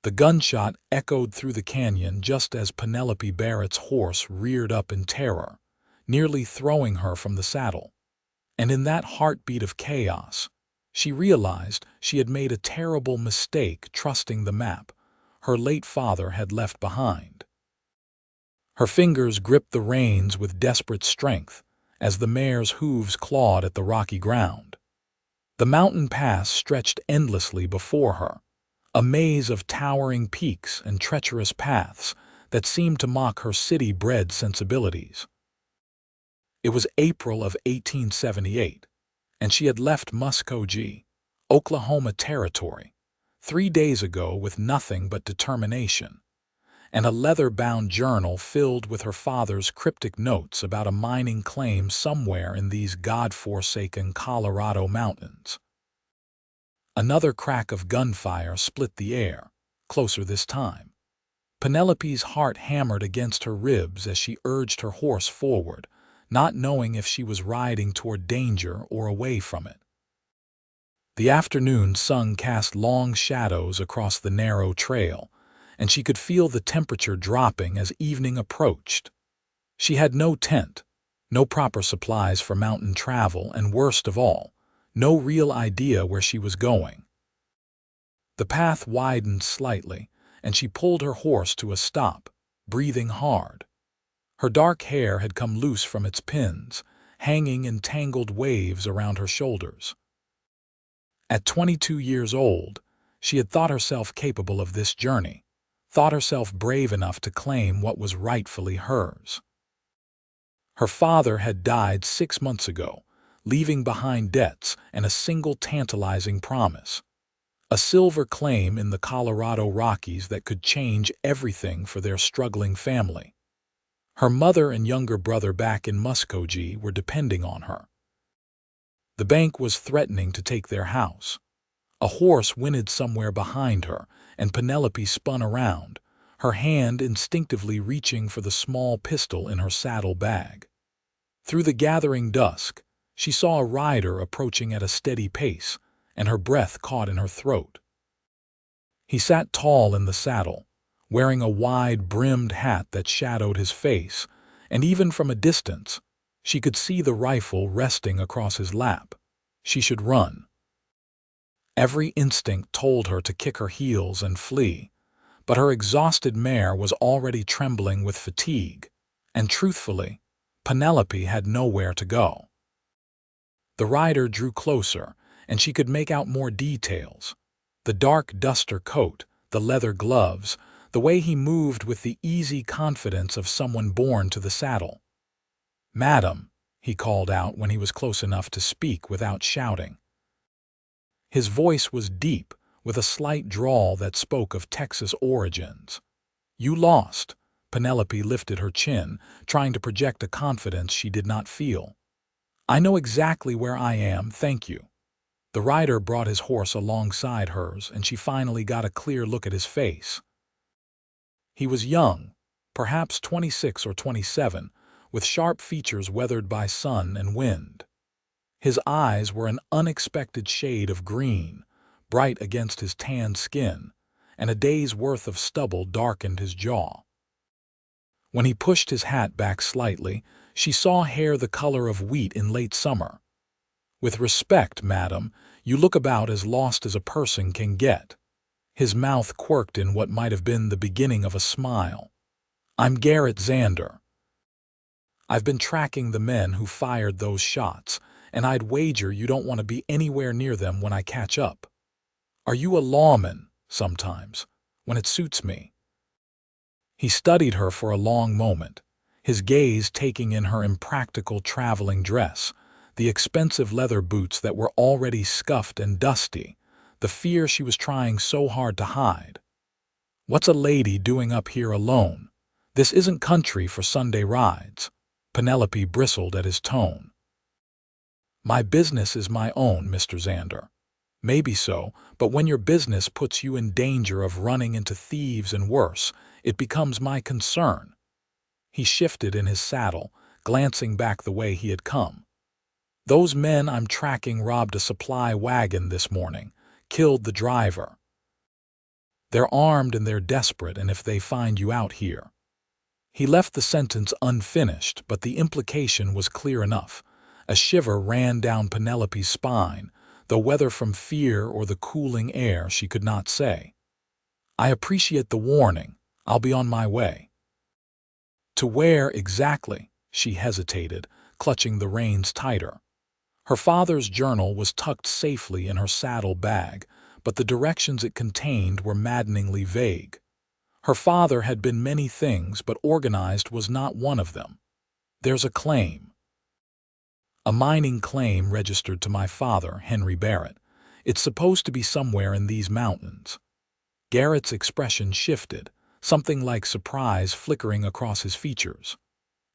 The gunshot echoed through the canyon just as Penelope Barrett's horse reared up in terror, nearly throwing her from the saddle. And in that heartbeat of chaos, she realized she had made a terrible mistake trusting the map her late father had left behind. Her fingers gripped the reins with desperate strength as the mare's hooves clawed at the rocky ground. The mountain pass stretched endlessly before her, a maze of towering peaks and treacherous paths that seemed to mock her city-bred sensibilities. It was April of 1878, and she had left Muskogee, Oklahoma Territory, 3 days ago with nothing but determination, and a leather-bound journal filled with her father's cryptic notes about a mining claim somewhere in these God-forsaken Colorado mountains. Another crack of gunfire split the air, closer this time. Penelope's heart hammered against her ribs as she urged her horse forward, not knowing if she was riding toward danger or away from it. The afternoon sun cast long shadows across the narrow trail, and she could feel the temperature dropping as evening approached. She had no tent, no proper supplies for mountain travel, and worst of all, no real idea where she was going. The path widened slightly, and she pulled her horse to a stop, breathing hard. Her dark hair had come loose from its pins, hanging in tangled waves around her shoulders. At 22 years old, she had thought herself capable of this journey, thought herself brave enough to claim what was rightfully hers. Her father had died 6 months ago, leaving behind debts and a single tantalizing promise. A silver claim in the Colorado Rockies that could change everything for their struggling family. Her mother and younger brother back in Muskogee were depending on her. The bank was threatening to take their house. A horse whinnied somewhere behind her, and Penelope spun around, her hand instinctively reaching for the small pistol in her saddle bag. Through the gathering dusk, she saw a rider approaching at a steady pace, and her breath caught in her throat. He sat tall in the saddle, wearing a wide-brimmed hat that shadowed his face, and even from a distance, she could see the rifle resting across his lap. She should run. Every instinct told her to kick her heels and flee, but her exhausted mare was already trembling with fatigue, and truthfully, Penelope had nowhere to go. The rider drew closer, and she could make out more details. The dark duster coat, the leather gloves, the way he moved with the easy confidence of someone born to the saddle. "Madam," he called out when he was close enough to speak without shouting. His voice was deep, with a slight drawl that spoke of Texas origins. "You lost." Penelope lifted her chin, trying to project a confidence she did not feel. "I know exactly where I am, thank you." The rider brought his horse alongside hers, and she finally got a clear look at his face. He was young, perhaps 26 or 27, with sharp features weathered by sun and wind. His eyes were an unexpected shade of green, bright against his tanned skin, and a day's worth of stubble darkened his jaw. When he pushed his hat back slightly, she saw hair the color of wheat in late summer. "With respect, madam, you look about as lost as a person can get." His mouth quirked in what might have been the beginning of a smile. "I'm Garrett Xander. I've been tracking the men who fired those shots, and I'd wager you don't want to be anywhere near them when I catch up. Are you a lawman, sometimes, when it suits me?" He studied her for a long moment, his gaze taking in her impractical traveling dress, the expensive leather boots that were already scuffed and dusty, the fear she was trying so hard to hide. "What's a lady doing up here alone? This isn't country for Sunday rides." Penelope bristled at his tone. "My business is my own, Mr. Xander." "Maybe so, but when your business puts you in danger of running into thieves and worse, it becomes my concern." He shifted in his saddle, glancing back the way he had come. "Those men I'm tracking robbed a supply wagon this morning, killed the driver." They're armed and they're desperate, and if they find you out here." He left the sentence unfinished, but the implication was clear enough. A shiver ran down Penelope's spine, though whether from fear or the cooling air she could not say. "I appreciate the warning. I'll be on my way." To where exactly? She hesitated, clutching the reins tighter. Her father's journal was tucked safely in her saddle bag, but the directions it contained were maddeningly vague. Her father had been many things, but organized was not one of them. "There's a claim. A mining claim registered to my father, Henry Barrett. It's supposed to be somewhere in these mountains." Garrett's expression shifted, something like surprise flickering across his features.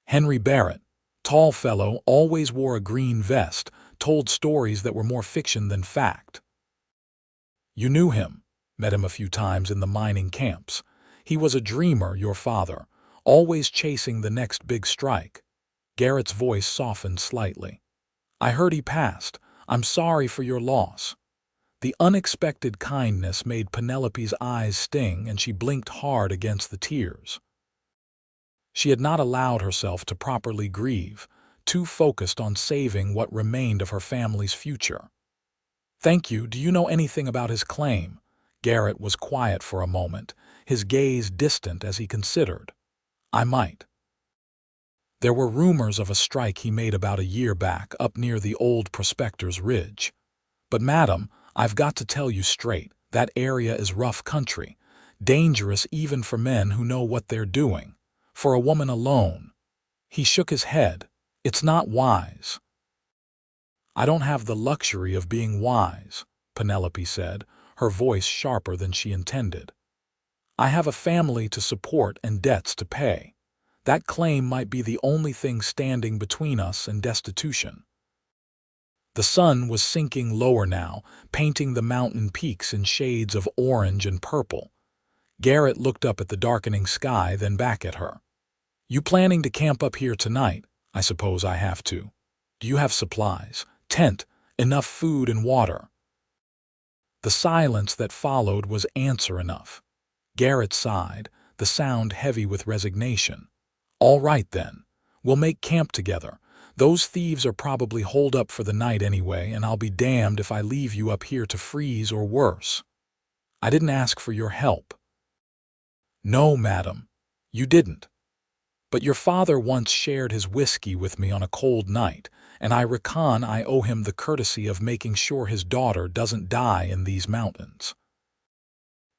Henry Barrett, tall fellow, always wore a green vest, told stories that were more fiction than fact. "You knew him, met him a few times in the mining camps. He was a dreamer, your father, always chasing the next big strike." Garrett's voice softened slightly. "I heard he passed. I'm sorry for your loss." The unexpected kindness made Penelope's eyes sting, and she blinked hard against the tears. She had not allowed herself to properly grieve, too focused on saving what remained of her family's future. "Thank you. Do you know anything about his claim?" Garrett was quiet for a moment, his gaze distant as he considered. "I might. There were rumors of a strike he made about a year back up near the old Prospector's Ridge. But, madam, I've got to tell you straight, that area is rough country, dangerous even for men who know what they're doing. For a woman alone." He shook his head. "It's not wise." "I don't have the luxury of being wise," Penelope said, her voice sharper than she intended. "I have a family to support and debts to pay. That claim might be the only thing standing between us and destitution." The sun was sinking lower now, painting the mountain peaks in shades of orange and purple. Garrett looked up at the darkening sky, then back at her. "You planning to camp up here tonight? I suppose I have to. Do you have supplies, tent, enough food and water?" The silence that followed was answer enough. Garrett sighed, the sound heavy with resignation. "All right then. We'll make camp together. Those thieves are probably holed up for the night anyway, and I'll be damned if I leave you up here to freeze or worse." "I didn't ask for your help." "No, madam, you didn't. But your father once shared his whiskey with me on a cold night, and I reckon I owe him the courtesy of making sure his daughter doesn't die in these mountains."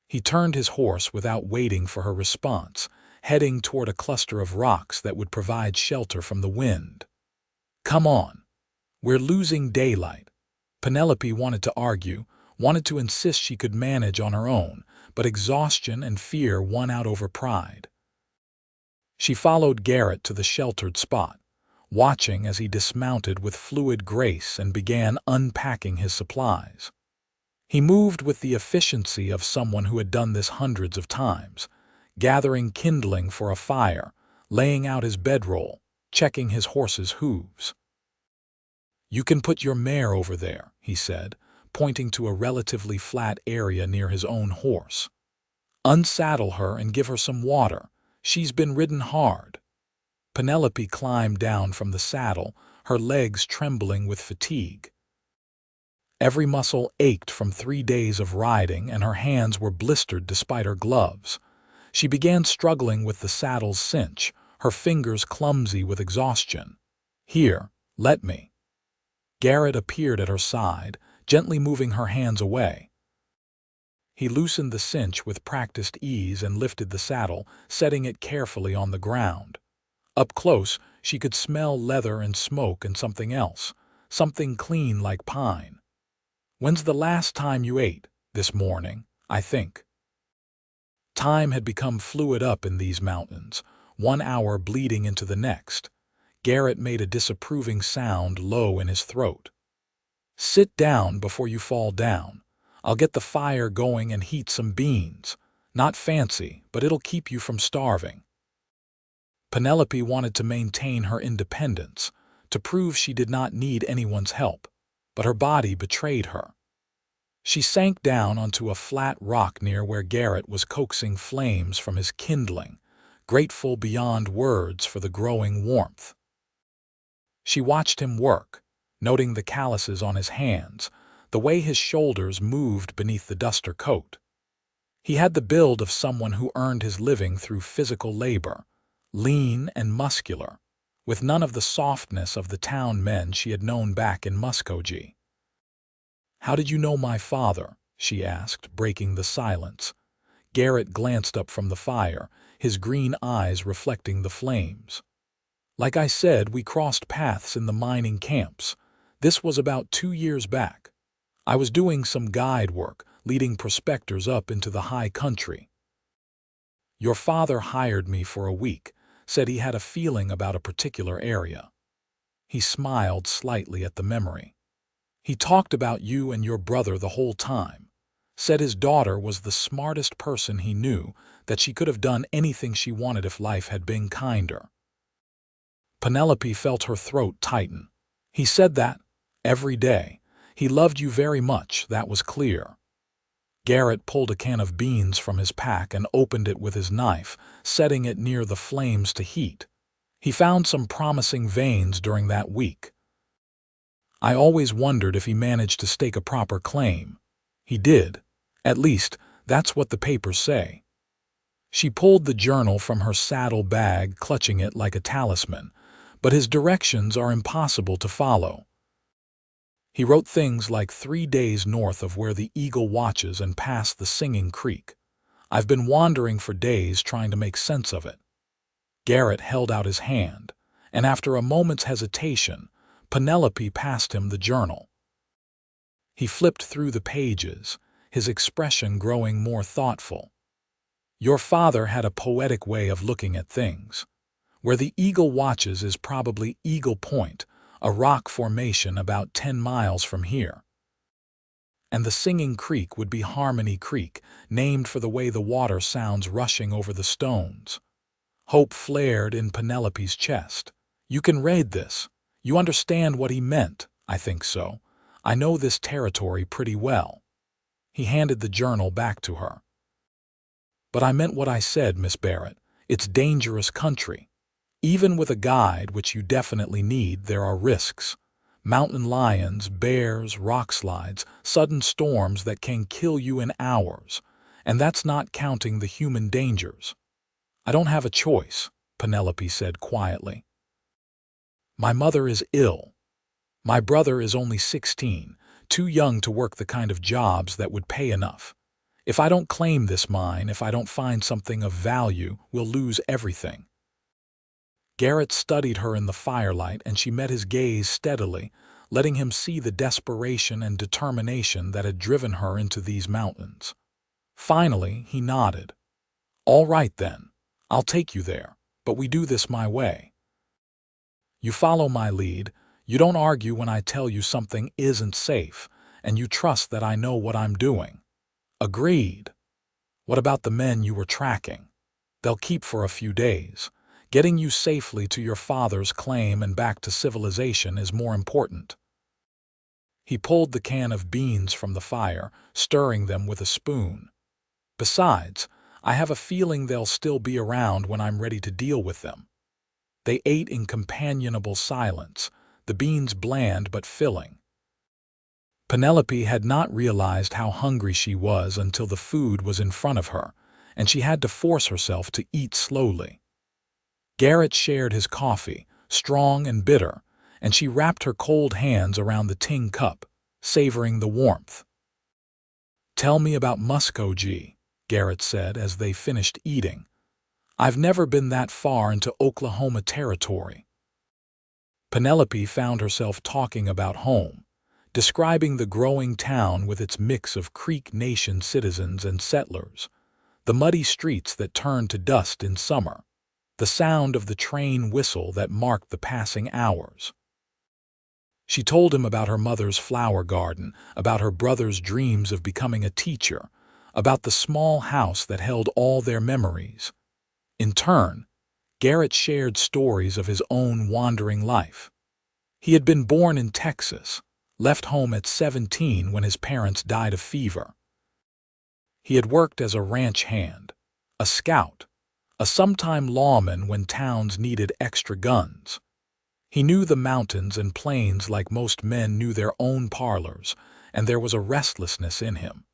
He turned his horse without waiting for her response, heading toward a cluster of rocks that would provide shelter from the wind. "Come on. We're losing daylight." Penelope wanted to argue, wanted to insist she could manage on her own, but exhaustion and fear won out over pride. She followed Garrett to the sheltered spot, watching as he dismounted with fluid grace and began unpacking his supplies. He moved with the efficiency of someone who had done this hundreds of times, gathering kindling for a fire, laying out his bedroll, checking his horse's hooves. "You can put your mare over there," he said, pointing to a relatively flat area near his own horse. "Unsaddle her and give her some water. She's been ridden hard." Penelope climbed down from the saddle, her legs trembling with fatigue. Every muscle ached from 3 days of riding, and her hands were blistered despite her gloves. She began struggling with the saddle's cinch, her fingers clumsy with exhaustion. "Here, let me." Garrett appeared at her side, gently moving her hands away. He loosened the cinch with practiced ease and lifted the saddle, setting it carefully on the ground. Up close, she could smell leather and smoke and something else, something clean like pine. "When's the last time you ate?" "This morning, I think." Time had become fluid up in these mountains, 1 hour bleeding into the next. Garrett made a disapproving sound low in his throat. "Sit down before you fall down. I'll get the fire going and heat some beans. Not fancy, but it'll keep you from starving." Penelope wanted to maintain her independence, to prove she did not need anyone's help, but her body betrayed her. She sank down onto a flat rock near where Garrett was coaxing flames from his kindling, grateful beyond words for the growing warmth. She watched him work, noting the calluses on his hands, the way his shoulders moved beneath the duster coat. He had the build of someone who earned his living through physical labor, lean and muscular, with none of the softness of the town men she had known back in Muskogee. "How did you know my father?" she asked, breaking the silence. Garrett glanced up from the fire, his green eyes reflecting the flames. "Like I said, we crossed paths in the mining camps. This was about 2 years back. I was doing some guide work, leading prospectors up into the high country. Your father hired me for a week, said he had a feeling about a particular area." He smiled slightly at the memory. "He talked about you and your brother the whole time. Said his daughter was the smartest person he knew, that she could have done anything she wanted if life had been kinder." Penelope felt her throat tighten. "He said that every day. He loved you very much, that was clear." Garrett pulled a can of beans from his pack and opened it with his knife, setting it near the flames to heat. He found some promising veins during that week. "I always wondered if he managed to stake a proper claim. He did. At least, that's what the papers say." She pulled the journal from her saddle bag, clutching it like a talisman, but his directions are impossible to follow. He wrote things like 3 days north of where the eagle watches and past the Singing Creek. I've been wandering for days trying to make sense of it. Garrett held out his hand, and after a moment's hesitation, Penelope passed him the journal. He flipped through the pages, his expression growing more thoughtful. "Your father had a poetic way of looking at things. Where the eagle watches is probably Eagle Point, a rock formation about 10 miles from here. And the Singing Creek would be Harmony Creek, named for the way the water sounds rushing over the stones." Hope flared in Penelope's chest. "You can read this. You understand what he meant." "I think so. I know this territory pretty well." He handed the journal back to her. "But I meant what I said, Miss Barrett. It's dangerous country. Even with a guide, which you definitely need, there are risks. Mountain lions, bears, rock slides, sudden storms that can kill you in hours. And that's not counting the human dangers." "I don't have a choice," Penelope said quietly. "My mother is ill. My brother is only 16, too young to work the kind of jobs that would pay enough. If I don't claim this mine, if I don't find something of value, we'll lose everything." Garrett studied her in the firelight, and she met his gaze steadily, letting him see the desperation and determination that had driven her into these mountains. Finally, he nodded. "All right then. I'll take you there, but we do this my way. You follow my lead, you don't argue when I tell you something isn't safe, and you trust that I know what I'm doing." "Agreed." "What about the men you were tracking?" "They'll keep for a few days. Getting you safely to your father's claim and back to civilization is more important." He pulled the can of beans from the fire, stirring them with a spoon. "Besides, I have a feeling they'll still be around when I'm ready to deal with them." They ate in companionable silence, the beans bland but filling. Penelope had not realized how hungry she was until the food was in front of her, and she had to force herself to eat slowly. Garrett shared his coffee, strong and bitter, and she wrapped her cold hands around the tin cup, savoring the warmth. "Tell me about Muskogee," Garrett said as they finished eating. "I've never been that far into Oklahoma territory." Penelope found herself talking about home, describing the growing town with its mix of Creek Nation citizens and settlers, the muddy streets that turned to dust in summer, the sound of the train whistle that marked the passing hours. She told him about her mother's flower garden, about her brother's dreams of becoming a teacher, about the small house that held all their memories. In turn, Garrett shared stories of his own wandering life. He had been born in Texas, left home at 17 when his parents died of fever. He had worked as a ranch hand, a scout, a sometime lawman when towns needed extra guns. He knew the mountains and plains like most men knew their own parlors, and there was a restlessness in him,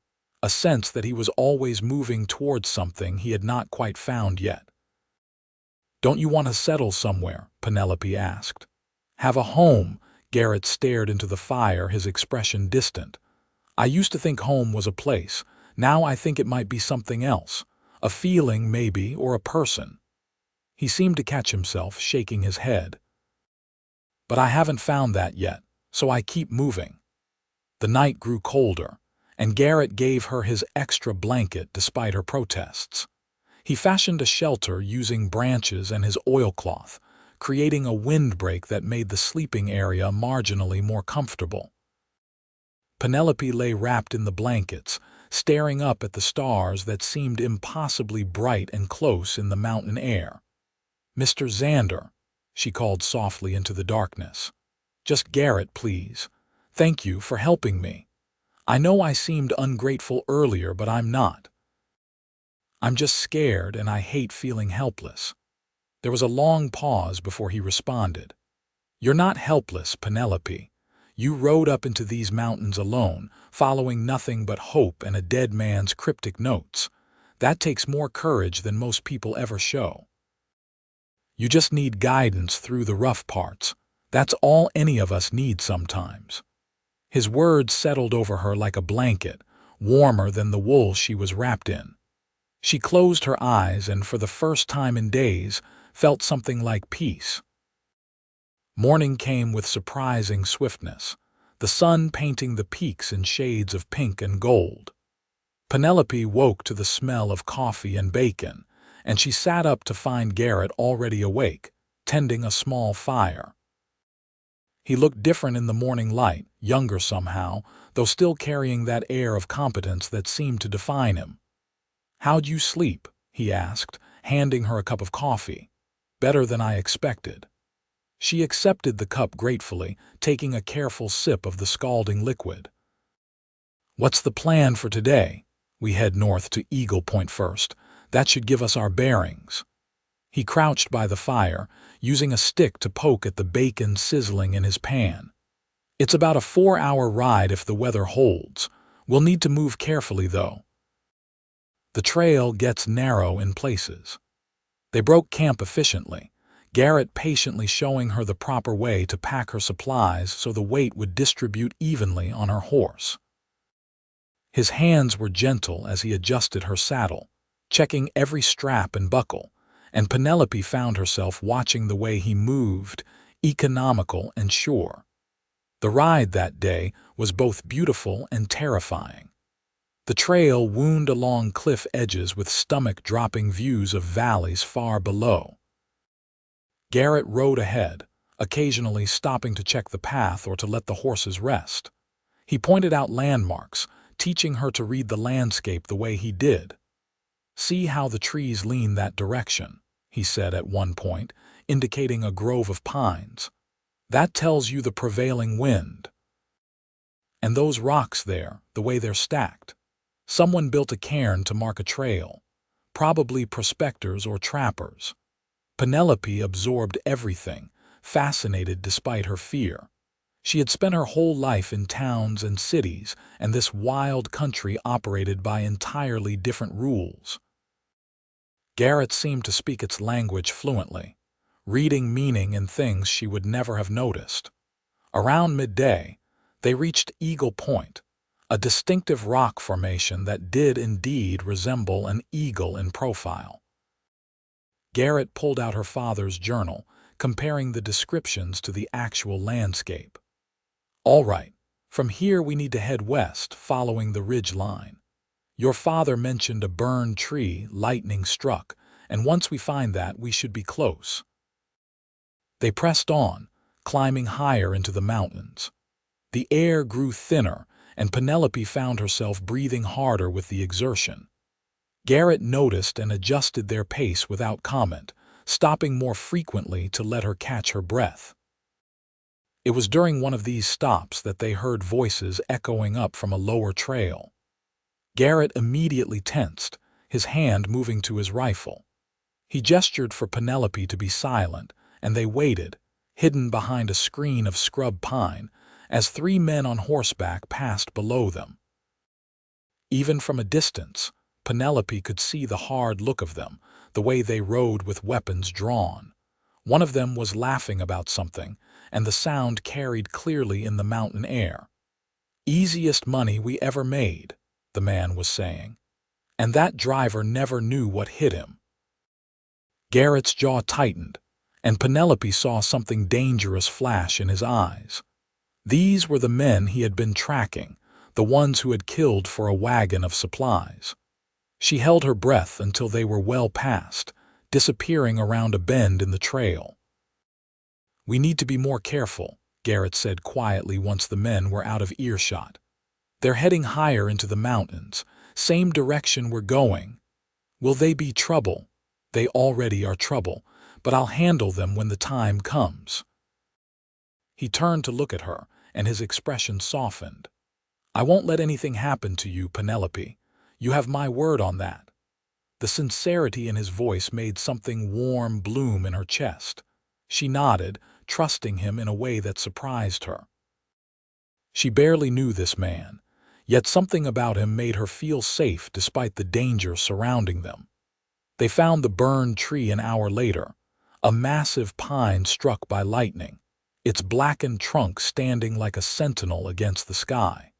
a sense that he was always moving towards something he had not quite found yet. "Don't you want to settle somewhere?" Penelope asked. "Have a home?" Garrett stared into the fire, his expression distant. "I used to think home was a place. Now I think it might be something else. A feeling, maybe, or a person." He seemed to catch himself, shaking his head. "But I haven't found that yet, so I keep moving." The night grew colder, and Garrett gave her his extra blanket despite her protests. He fashioned a shelter using branches and his oilcloth, creating a windbreak that made the sleeping area marginally more comfortable. Penelope lay wrapped in the blankets, staring up at the stars that seemed impossibly bright and close in the mountain air. "Mr. Xander," she called softly into the darkness. "Just Garrett, please. Thank you for helping me. I know I seemed ungrateful earlier, but I'm not. I'm just scared, and I hate feeling helpless." There was a long pause before he responded. "You're not helpless, Penelope. You rode up into these mountains alone, following nothing but hope and a dead man's cryptic notes. That takes more courage than most people ever show. You just need guidance through the rough parts. That's all any of us need sometimes." His words settled over her like a blanket, warmer than the wool she was wrapped in. She closed her eyes and, for the first time in days, felt something like peace. Morning came with surprising swiftness, the sun painting the peaks in shades of pink and gold. Penelope woke to the smell of coffee and bacon, and she sat up to find Garrett already awake, tending a small fire. He looked different in the morning light, younger somehow, though still carrying that air of competence that seemed to define him. "How'd you sleep?" he asked, handing her a cup of coffee. "Better than I expected." She accepted the cup gratefully, taking a careful sip of the scalding liquid. "What's the plan for today?" "We head north to Eagle Point first. That should give us our bearings." He crouched by the fire, using a stick to poke at the bacon sizzling in his pan. "It's about a 4-hour ride if the weather holds. We'll need to move carefully, though. The trail gets narrow in places." They broke camp efficiently, Garrett patiently showing her the proper way to pack her supplies so the weight would distribute evenly on her horse. His hands were gentle as he adjusted her saddle, checking every strap and buckle, and Penelope found herself watching the way he moved, economical and sure. The ride that day was both beautiful and terrifying. The trail wound along cliff edges with stomach-dropping views of valleys far below. Garrett rode ahead, occasionally stopping to check the path or to let the horses rest. He pointed out landmarks, teaching her to read the landscape the way he did. "See how the trees lean that direction," he said at one point, indicating a grove of pines. "That tells you the prevailing wind. And those rocks there, the way they're stacked. Someone built a cairn to mark a trail, probably prospectors or trappers." Penelope absorbed everything, fascinated despite her fear. She had spent her whole life in towns and cities, and this wild country operated by entirely different rules. Garrett seemed to speak its language fluently, reading meaning in things she would never have noticed. Around midday, they reached Eagle Point, a distinctive rock formation that did indeed resemble an eagle in profile. Garrett pulled out her father's journal, comparing the descriptions to the actual landscape. "All right, from here we need to head west, following the ridge line. Your father mentioned a burned tree lightning struck, and once we find that, we should be close." They pressed on, climbing higher into the mountains. The air grew thinner, and Penelope found herself breathing harder with the exertion. Garrett noticed and adjusted their pace without comment, stopping more frequently to let her catch her breath. It was during one of these stops that they heard voices echoing up from a lower trail. Garrett immediately tensed, his hand moving to his rifle. He gestured for Penelope to be silent, and they waited, hidden behind a screen of scrub pine, as 3 men on horseback passed below them. Even from a distance, Penelope could see the hard look of them, the way they rode with weapons drawn. One of them was laughing about something, and the sound carried clearly in the mountain air. "Easiest money we ever made," the man was saying. "And that driver never knew what hit him." Garrett's jaw tightened, and Penelope saw something dangerous flash in his eyes. These were the men he had been tracking, the ones who had killed for a wagon of supplies. She held her breath until they were well past, disappearing around a bend in the trail. "We need to be more careful," Garrett said quietly once the men were out of earshot. "They're heading higher into the mountains, same direction we're going. Will they be trouble? They already are trouble, but I'll handle them when the time comes." He turned to look at her, and his expression softened. "I won't let anything happen to you, Penelope. You have my word on that." The sincerity in his voice made something warm bloom in her chest. She nodded, trusting him in a way that surprised her. She barely knew this man, yet something about him made her feel safe despite the danger surrounding them. They found the burned tree an hour later, a massive pine struck by lightning, its blackened trunk standing like a sentinel against the sky.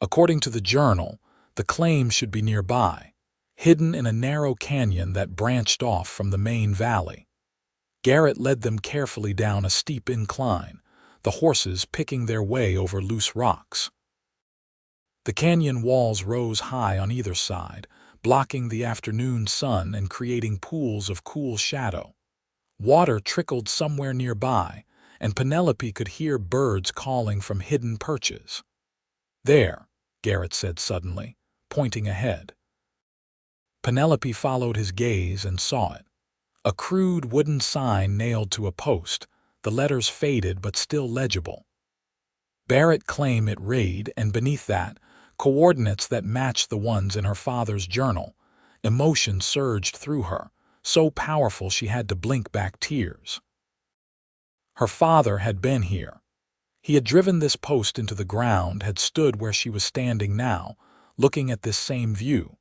According to the journal, the claim should be nearby, hidden in a narrow canyon that branched off from the main valley. Garrett led them carefully down a steep incline, the horses picking their way over loose rocks. The canyon walls rose high on either side, blocking the afternoon sun and creating pools of cool shadow. Water trickled somewhere nearby, and Penelope could hear birds calling from hidden perches. "There," Garrett said suddenly, pointing ahead. Penelope followed his gaze and saw it. A crude wooden sign nailed to a post, the letters faded but still legible. Barrett claim it raid, and beneath that, coordinates that matched the ones in her father's journal. Emotion surged through her, so powerful she had to blink back tears. Her father had been here. He had driven this post into the ground, had stood where she was standing now, looking at this same view.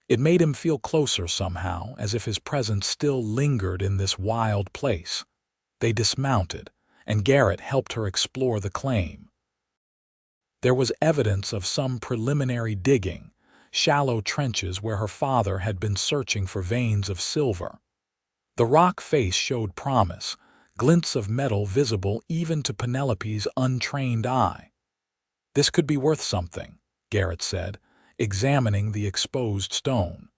It made him feel closer somehow, as if his presence still lingered in this wild place. They dismounted, and Garrett helped her explore the claim. There was evidence of some preliminary digging, shallow trenches where her father had been searching for veins of silver. The rock face showed promise, glints of metal visible even to Penelope's untrained eye. "This could be worth something," Garrett said, examining the exposed stone.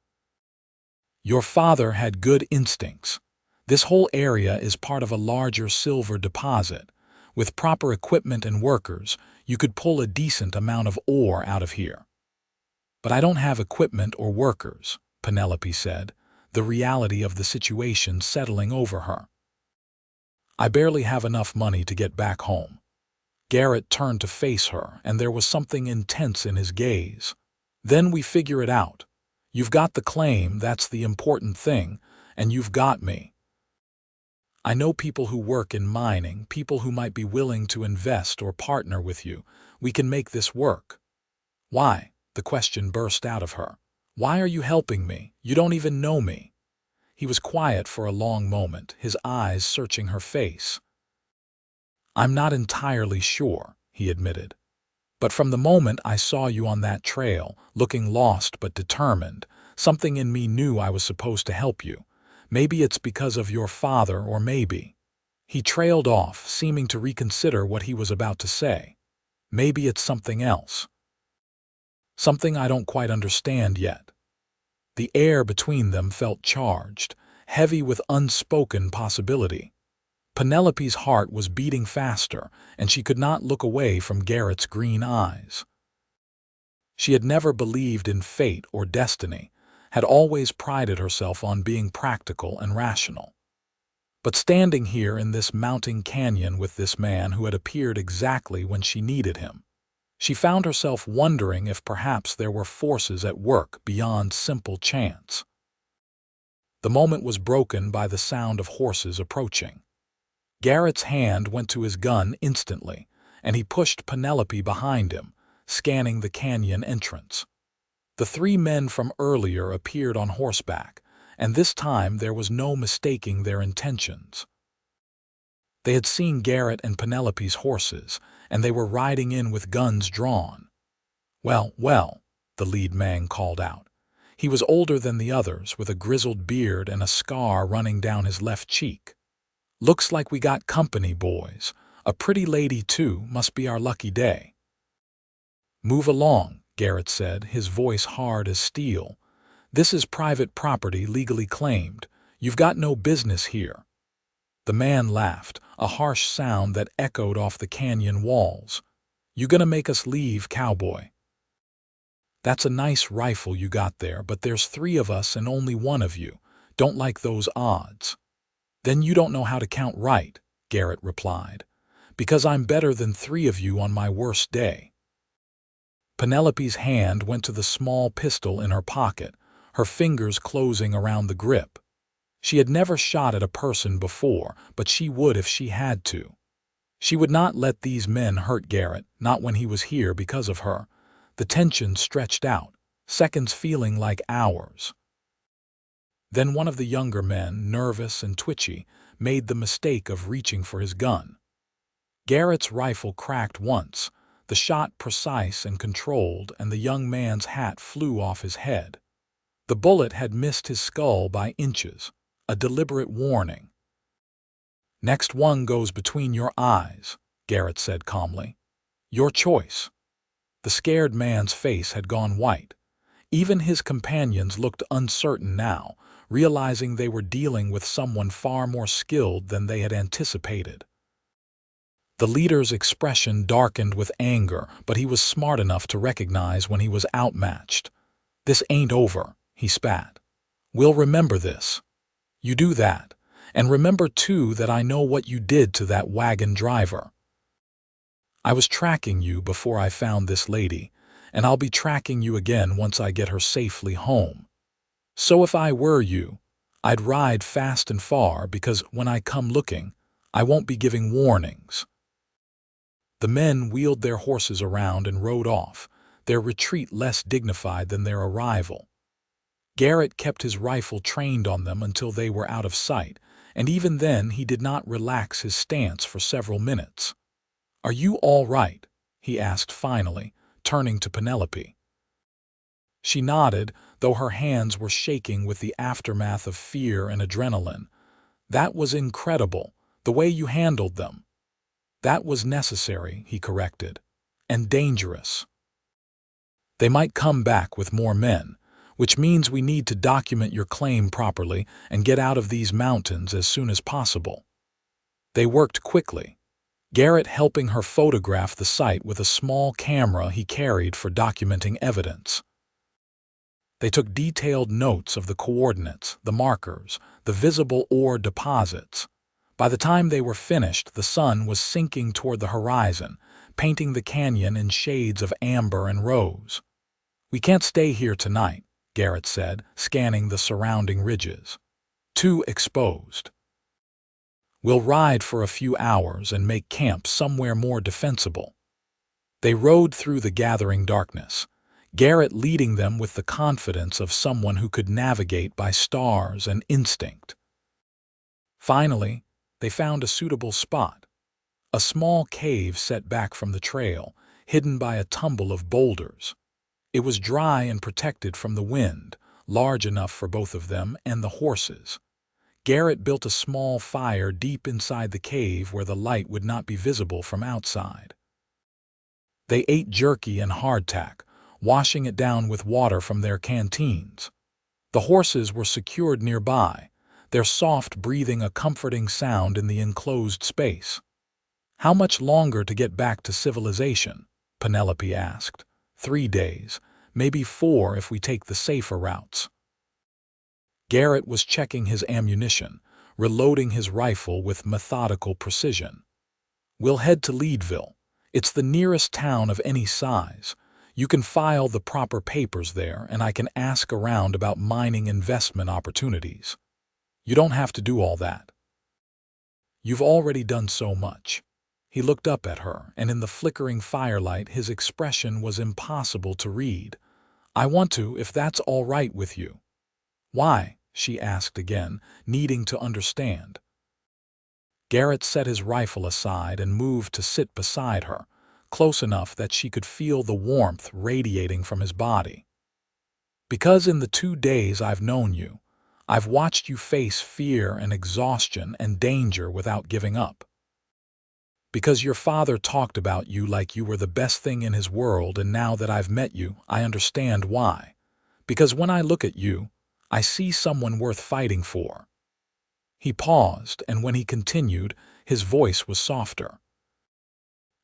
"Your father had good instincts. This whole area is part of a larger silver deposit. With proper equipment and workers, you could pull a decent amount of ore out of here." "But I don't have equipment or workers," Penelope said, the reality of the situation settling over her. "I barely have enough money to get back home." Garrett turned to face her, and there was something intense in his gaze. "Then we figure it out. You've got the claim, that's the important thing, and you've got me. I know people who work in mining, people who might be willing to invest or partner with you. We can make this work." "Why?" the question burst out of her. "Why are you helping me? You don't even know me." He was quiet for a long moment, his eyes searching her face. "I'm not entirely sure," he admitted. "But from the moment I saw you on that trail, looking lost but determined, something in me knew I was supposed to help you. Maybe it's because of your father, or maybe—" He trailed off, seeming to reconsider what he was about to say. "Maybe it's something else. Something I don't quite understand yet." The air between them felt charged, heavy with unspoken possibility. Penelope's heart was beating faster, and she could not look away from Garrett's green eyes. She had never believed in fate or destiny, had always prided herself on being practical and rational. But standing here in this mountain canyon with this man who had appeared exactly when she needed him, she found herself wondering if perhaps there were forces at work beyond simple chance. The moment was broken by the sound of horses approaching. Garrett's hand went to his gun instantly, and he pushed Penelope behind him, scanning the canyon entrance. The three men from earlier appeared on horseback, and this time there was no mistaking their intentions. They had seen Garrett and Penelope's horses, and they were riding in with guns drawn. "Well, well," the lead man called out. He was older than the others, with a grizzled beard and a scar running down his left cheek. "Looks like we got company, boys. A pretty lady, too, must be our lucky day." "Move along," Garrett said, his voice hard as steel. "This is private property legally claimed. You've got no business here." The man laughed, a harsh sound that echoed off the canyon walls. "You gonna make us leave, cowboy?" "That's a nice rifle you got there, but there's 3 of us and only 1 of you. Don't like those odds." "Then you don't know how to count right," Garrett replied, "because I'm better than 3 of you on my worst day." Penelope's hand went to the small pistol in her pocket, her fingers closing around the grip. She had never shot at a person before, but she would if she had to. She would not let these men hurt Garrett, not when he was here because of her. The tension stretched out, seconds feeling like hours. Then one of the younger men, nervous and twitchy, made the mistake of reaching for his gun. Garrett's rifle cracked once, the shot precise and controlled, and the young man's hat flew off his head. The bullet had missed his skull by inches, a deliberate warning. "Next one goes between your eyes," Garrett said calmly. "Your choice." The scared man's face had gone white. Even his companions looked uncertain now, realizing they were dealing with someone far more skilled than they had anticipated. The leader's expression darkened with anger, but he was smart enough to recognize when he was outmatched. "This ain't over," he spat. "We'll remember this. You do that, and remember too that I know what you did to that wagon driver. I was tracking you before I found this lady, and I'll be tracking you again once I get her safely home. So if I were you, I'd ride fast and far, because when I come looking, I won't be giving warnings." The men wheeled their horses around and rode off, their retreat less dignified than their arrival. Garrett kept his rifle trained on them until they were out of sight, and even then he did not relax his stance for several minutes. "Are you all right?" he asked finally, turning to Penelope. She nodded, though her hands were shaking with the aftermath of fear and adrenaline. "That was incredible, the way you handled them." "That was necessary," he corrected, "and dangerous. They might come back with more men, which means we need to document your claim properly and get out of these mountains as soon as possible." They worked quickly, Garrett helping her photograph the site with a small camera he carried for documenting evidence. They took detailed notes of the coordinates, the markers, the visible ore deposits. By the time they were finished, the sun was sinking toward the horizon, painting the canyon in shades of amber and rose. "We can't stay here tonight," Garrett said, scanning the surrounding ridges. "Too exposed. We'll ride for a few hours and make camp somewhere more defensible." They rode through the gathering darkness, Garrett leading them with the confidence of someone who could navigate by stars and instinct. Finally, they found a suitable spot, a small cave set back from the trail, hidden by a tumble of boulders. It was dry and protected from the wind, large enough for both of them and the horses. Garrett built a small fire deep inside the cave where the light would not be visible from outside. They ate jerky and hardtack, washing it down with water from their canteens. The horses were secured nearby, their soft breathing a comforting sound in the enclosed space. "How much longer to get back to civilization?" Penelope asked. 3 days, maybe 4 if we take the safer routes." Garrett was checking his ammunition, reloading his rifle with methodical precision. "We'll head to Leadville. It's the nearest town of any size. You can file the proper papers there, and I can ask around about mining investment opportunities. You don't have to do all that. You've already done so much." He looked up at her, and in the flickering firelight his expression was impossible to read. "I want to, if that's all right with you." "Why?" she asked again, needing to understand. Garrett set his rifle aside and moved to sit beside her, close enough that she could feel the warmth radiating from his body. "Because in the 2 days I've known you, I've watched you face fear and exhaustion and danger without giving up. Because your father talked about you like you were the best thing in his world, and now that I've met you, I understand why. Because when I look at you, I see someone worth fighting for." He paused, and when he continued, his voice was softer.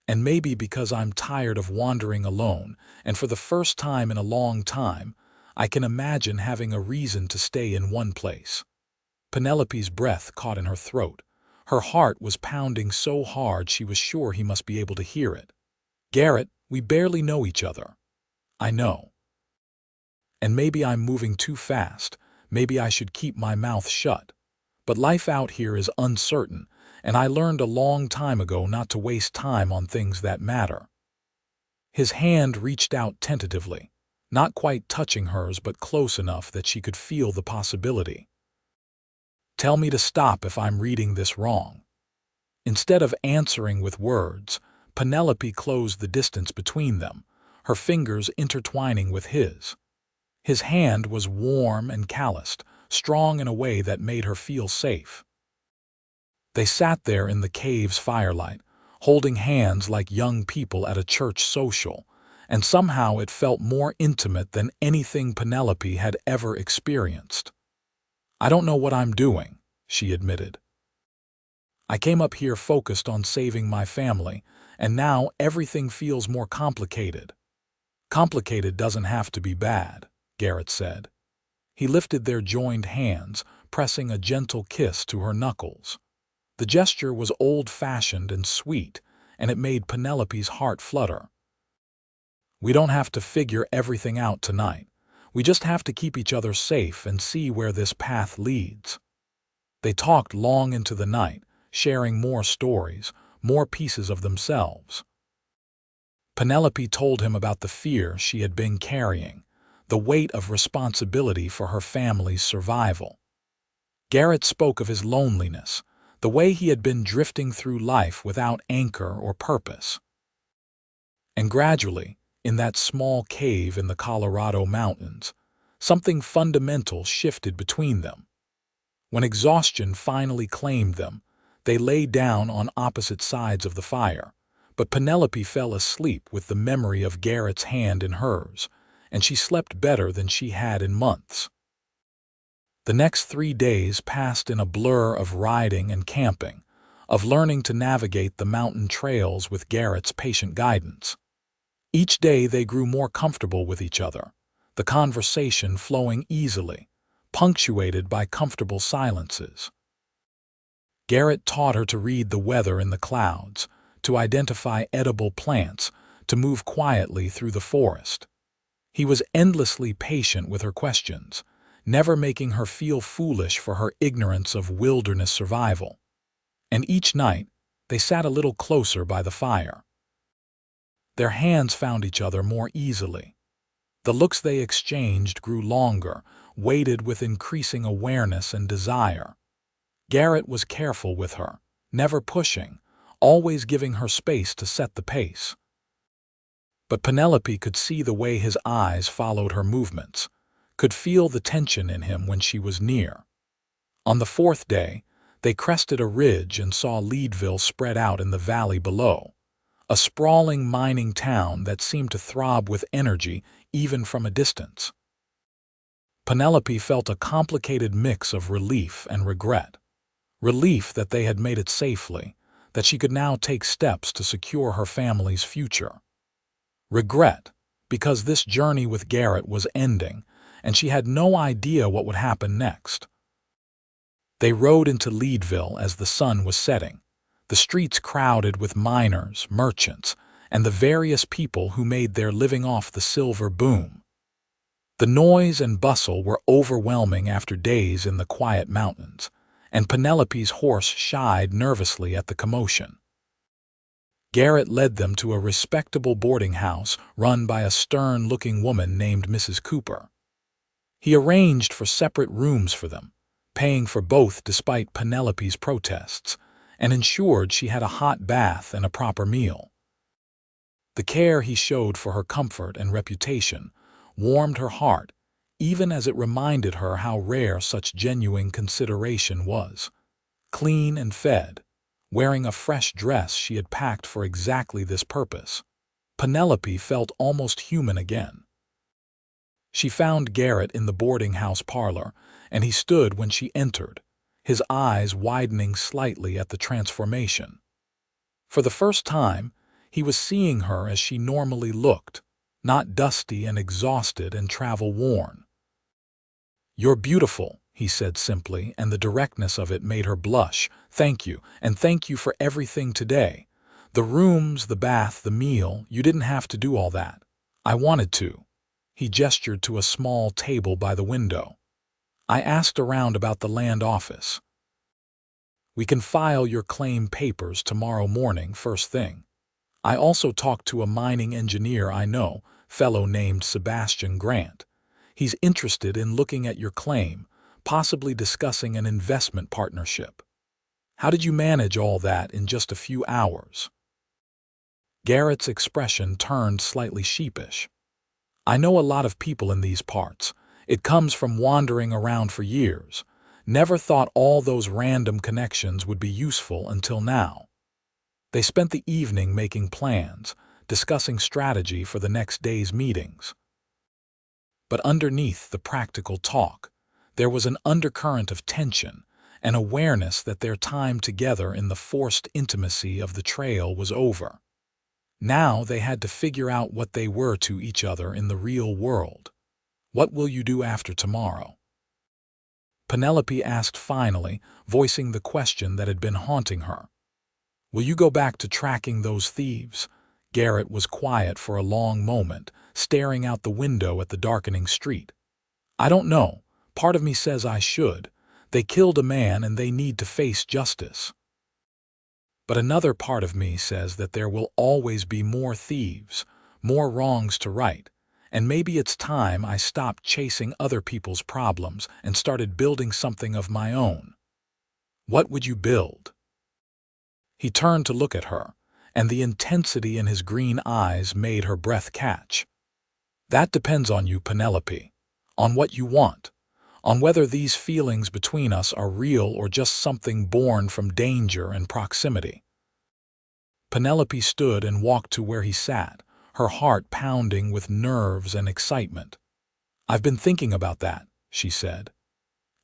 "And maybe because I'm tired of wandering alone, and for the first time in a long time, I can imagine having a reason to stay in one place." Penelope's breath caught in her throat. Her heart was pounding so hard she was sure he must be able to hear it. "Garrett, we barely know each other." "I know. And maybe I'm moving too fast. Maybe I should keep my mouth shut. But life out here is uncertain, and I learned a long time ago not to waste time on things that matter." His hand reached out tentatively, not quite touching hers but close enough that she could feel the possibility. "Tell me to stop if I'm reading this wrong." Instead of answering with words, Penelope closed the distance between them, her fingers intertwining with his. His hand was warm and calloused, strong in a way that made her feel safe. They sat there in the cave's firelight, holding hands like young people at a church social, and somehow it felt more intimate than anything Penelope had ever experienced. "I don't know what I'm doing," she admitted. "I came up here focused on saving my family, and now everything feels more complicated." "Complicated doesn't have to be bad," Garrett said. He lifted their joined hands, pressing a gentle kiss to her knuckles. The gesture was old-fashioned and sweet, and it made Penelope's heart flutter. "We don't have to figure everything out tonight. We just have to keep each other safe and see where this path leads." They talked long into the night, sharing more stories, more pieces of themselves. Penelope told him about the fear she had been carrying, the weight of responsibility for her family's survival. Garrett spoke of his loneliness, the way he had been drifting through life without anchor or purpose. And gradually, in that small cave in the Colorado mountains, something fundamental shifted between them. When exhaustion finally claimed them, they lay down on opposite sides of the fire, but Penelope fell asleep with the memory of Garrett's hand in hers, and she slept better than she had in months. The next 3 days passed in a blur of riding and camping, of learning to navigate the mountain trails with Garrett's patient guidance. Each day they grew more comfortable with each other, the conversation flowing easily, punctuated by comfortable silences. Garrett taught her to read the weather in the clouds, to identify edible plants, to move quietly through the forest. He was endlessly patient with her questions, never making her feel foolish for her ignorance of wilderness survival. And each night, they sat a little closer by the fire. Their hands found each other more easily. The looks they exchanged grew longer, weighted with increasing awareness and desire. Garrett was careful with her, never pushing, always giving her space to set the pace. But Penelope could see the way his eyes followed her movements, could feel the tension in him when she was near. On the 4th day, they crested a ridge and saw Leadville spread out in the valley below, a sprawling mining town that seemed to throb with energy even from a distance. Penelope felt a complicated mix of relief and regret. Relief that they had made it safely, that she could now take steps to secure her family's future. Regret, because this journey with Garrett was ending, and she had no idea what would happen next. They rode into Leadville as the sun was setting, the streets crowded with miners, merchants, and the various people who made their living off the silver boom. The noise and bustle were overwhelming after days in the quiet mountains, and Penelope's horse shied nervously at the commotion. Garrett led them to a respectable boarding house run by a stern-looking woman named Mrs. Cooper. He arranged for separate rooms for them, paying for both despite Penelope's protests, and ensured she had a hot bath and a proper meal. The care he showed for her comfort and reputation warmed her heart, even as it reminded her how rare such genuine consideration was. Clean and fed, wearing a fresh dress she had packed for exactly this purpose, Penelope felt almost human again. She found Garrett in the boarding house parlor, and he stood when she entered, his eyes widening slightly at the transformation. For the first time, he was seeing her as she normally looked, not dusty and exhausted and travel-worn. "You're beautiful," he said simply, and the directness of it made her blush. "Thank you, and thank you for everything today. The rooms, the bath, the meal, you didn't have to do all that. I wanted to." He gestured to a small table by the window. "I asked around about the land office. We can file your claim papers tomorrow morning first thing. I also talked to a mining engineer I know, fellow named Sebastian Grant. He's interested in looking at your claim, possibly discussing an investment partnership. How did you manage all that in just a few hours?" Garrett's expression turned slightly sheepish. "I know a lot of people in these parts. It comes from wandering around for years. Never thought all those random connections would be useful until now." They spent the evening making plans, discussing strategy for the next day's meetings. But underneath the practical talk, there was an undercurrent of tension, an awareness that their time together in the forced intimacy of the trail was over. Now they had to figure out what they were to each other in the real world. "What will you do after tomorrow?" Penelope asked finally, voicing the question that had been haunting her. "Will you go back to tracking those thieves?" Garrett was quiet for a long moment, staring out the window at the darkening street. "I don't know. Part of me says I should. They killed a man and they need to face justice. But another part of me says that there will always be more thieves, more wrongs to right, and maybe it's time I stopped chasing other people's problems and started building something of my own." "What would you build?" He turned to look at her, and the intensity in his green eyes made her breath catch. "That depends on you, Penelope. On what you want. On whether these feelings between us are real or just something born from danger and proximity." Penelope stood and walked to where he sat, her heart pounding with nerves and excitement. "I've been thinking about that," she said.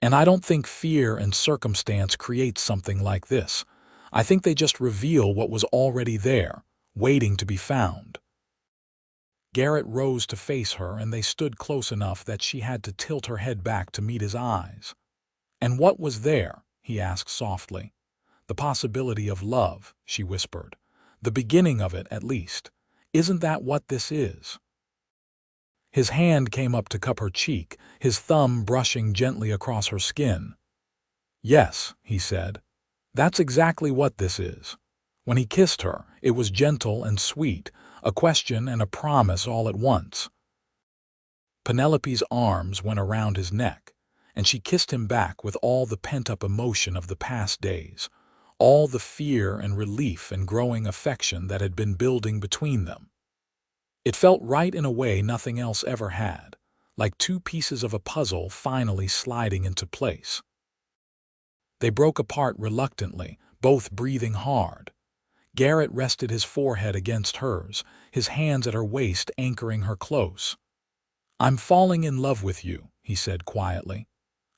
"And I don't think fear and circumstance create something like this. I think they just reveal what was already there, waiting to be found." Garrett rose to face her, and they stood close enough that she had to tilt her head back to meet his eyes. "And what was there?" he asked softly. "The possibility of love," she whispered. "The beginning of it, at least. Isn't that what this is?" His hand came up to cup her cheek, his thumb brushing gently across her skin. "Yes," he said. "That's exactly what this is." When he kissed her, it was gentle and sweet, a question and a promise all at once. Penelope's arms went around his neck, and she kissed him back with all the pent-up emotion of the past days, all the fear and relief and growing affection that had been building between them. It felt right in a way nothing else ever had, like two pieces of a puzzle finally sliding into place. They broke apart reluctantly, both breathing hard. Garrett rested his forehead against hers, his hands at her waist anchoring her close. "I'm falling in love with you," he said quietly.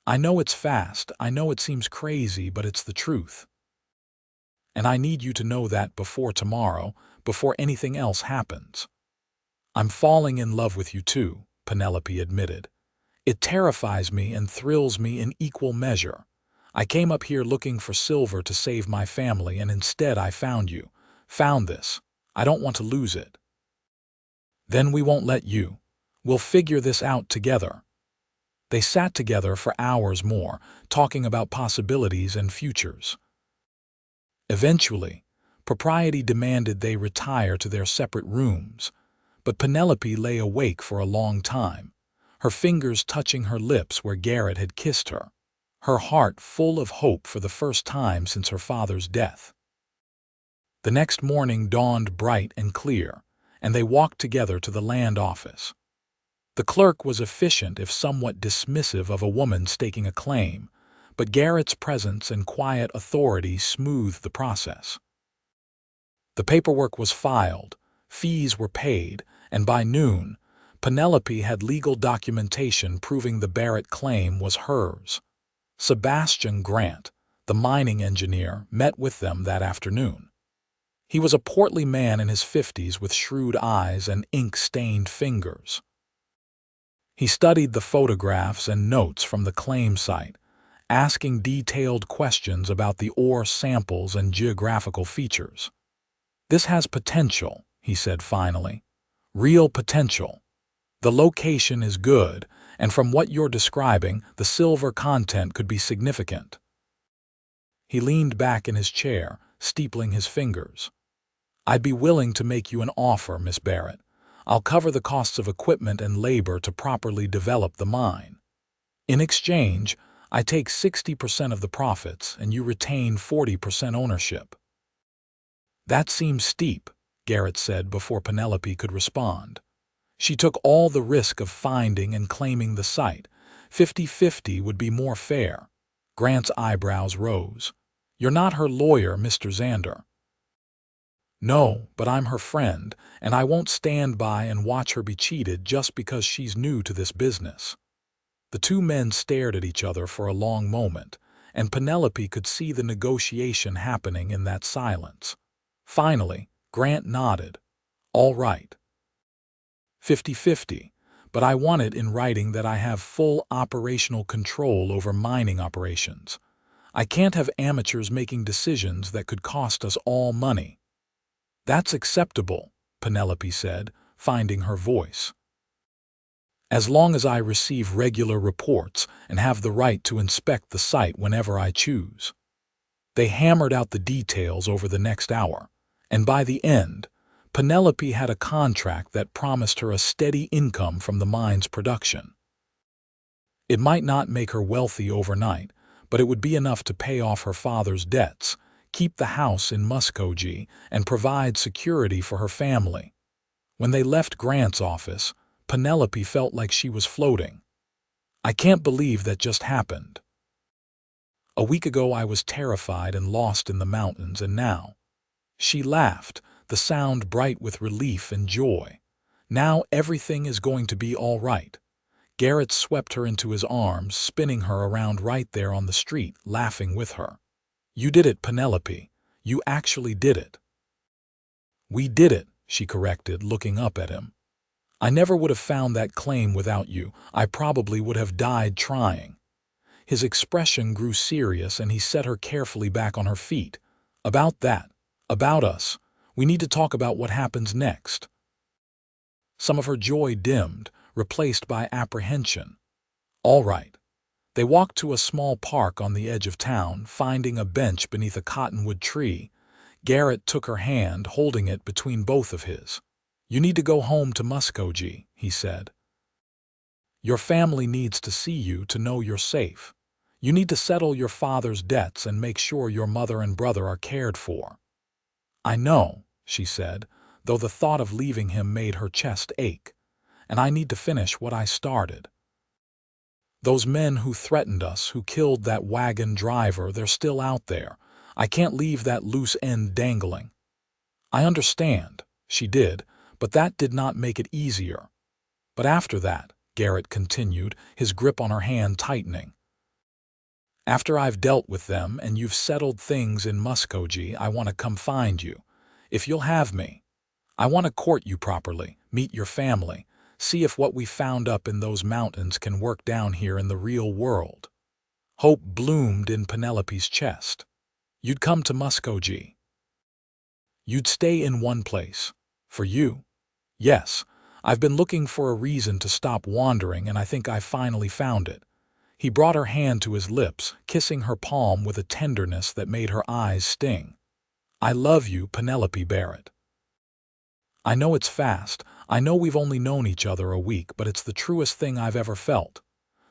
"I know it's fast, I know it seems crazy, but it's the truth. And I need you to know that before tomorrow, before anything else happens." "I'm falling in love with you too," Penelope admitted. "It terrifies me and thrills me in equal measure. I came up here looking for silver to save my family, and instead I found you. Found this. I don't want to lose it." "Then we won't let you. We'll figure this out together." They sat together for hours more, talking about possibilities and futures. Eventually, propriety demanded they retire to their separate rooms, but Penelope lay awake for a long time, her fingers touching her lips where Garrett had kissed her, her heart full of hope for the first time since her father's death. The next morning dawned bright and clear, and they walked together to the land office. The clerk was efficient if somewhat dismissive of a woman staking a claim, but Garrett's presence and quiet authority smoothed the process. The paperwork was filed, fees were paid, and by noon, Penelope had legal documentation proving the Barrett claim was hers. Sebastian Grant, the mining engineer, met with them that afternoon. He was a portly man in his 50s with shrewd eyes and ink-stained fingers. He studied the photographs and notes from the claim site, asking detailed questions about the ore samples and geographical features. "This has potential," he said finally. "Real potential. The location is good, and from what you're describing, the silver content could be significant." He leaned back in his chair, steepling his fingers. "I'd be willing to make you an offer, Miss Barrett. I'll cover the costs of equipment and labor to properly develop the mine. In exchange, I take 60% of the profits and you retain 40% ownership." "That seems steep," Garrett said before Penelope could respond. She took all the risk of finding and claiming the site. 50-50 would be more fair. Grant's eyebrows rose. "You're not her lawyer, Mr. Xander." "No, but I'm her friend, and I won't stand by and watch her be cheated just because she's new to this business." The two men stared at each other for a long moment, and Penelope could see the negotiation happening in that silence. Finally, Grant nodded. "All right. 50-50, but I want it in writing that I have full operational control over mining operations. I can't have amateurs making decisions that could cost us all money." "That's acceptable," Penelope said, finding her voice. "As long as I receive regular reports and have the right to inspect the site whenever I choose." They hammered out the details over the next hour, and by the end, Penelope had a contract that promised her a steady income from the mine's production. It might not make her wealthy overnight, but it would be enough to pay off her father's debts, keep the house in Muskogee, and provide security for her family. When they left Grant's office, Penelope felt like she was floating. "I can't believe that just happened. A week ago I was terrified and lost in the mountains, and now—" She laughed, the sound bright with relief and joy. "Now everything is going to be all right." Garrett swept her into his arms, spinning her around right there on the street, laughing with her. "You did it, Penelope. You actually did it." "We did it," she corrected, looking up at him. "I never would have found that claim without you. I probably would have died trying." His expression grew serious and he set her carefully back on her feet. "About that, about us, we need to talk about what happens next." Some of her joy dimmed, replaced by apprehension. "All right." They walked to a small park on the edge of town, finding a bench beneath a cottonwood tree. Garrett took her hand, holding it between both of his. "You need to go home to Muskogee," he said. "Your family needs to see you to know you're safe. You need to settle your father's debts and make sure your mother and brother are cared for." "I know," she said, though the thought of leaving him made her chest ache. "And I need to finish what I started. Those men who threatened us, who killed that wagon driver, they're still out there. I can't leave that loose end dangling." "I understand," she did, "but that did not make it easier." "But after that," Garrett continued, his grip on her hand tightening, "after I've dealt with them and you've settled things in Muskogee, I want to come find you. If you'll have me. I want to court you properly, meet your family, see if what we found up in those mountains can work down here in the real world. Hope bloomed in Penelope's chest. You'd come to Muskogee. You'd stay in one place. For you? Yes, I've been looking for a reason to stop wandering, and I think I finally found it. He brought her hand to his lips, kissing her palm with a tenderness that made her eyes sting. I love you, Penelope Barrett. I know it's fast. I know we've only known each other a week, but it's the truest thing I've ever felt.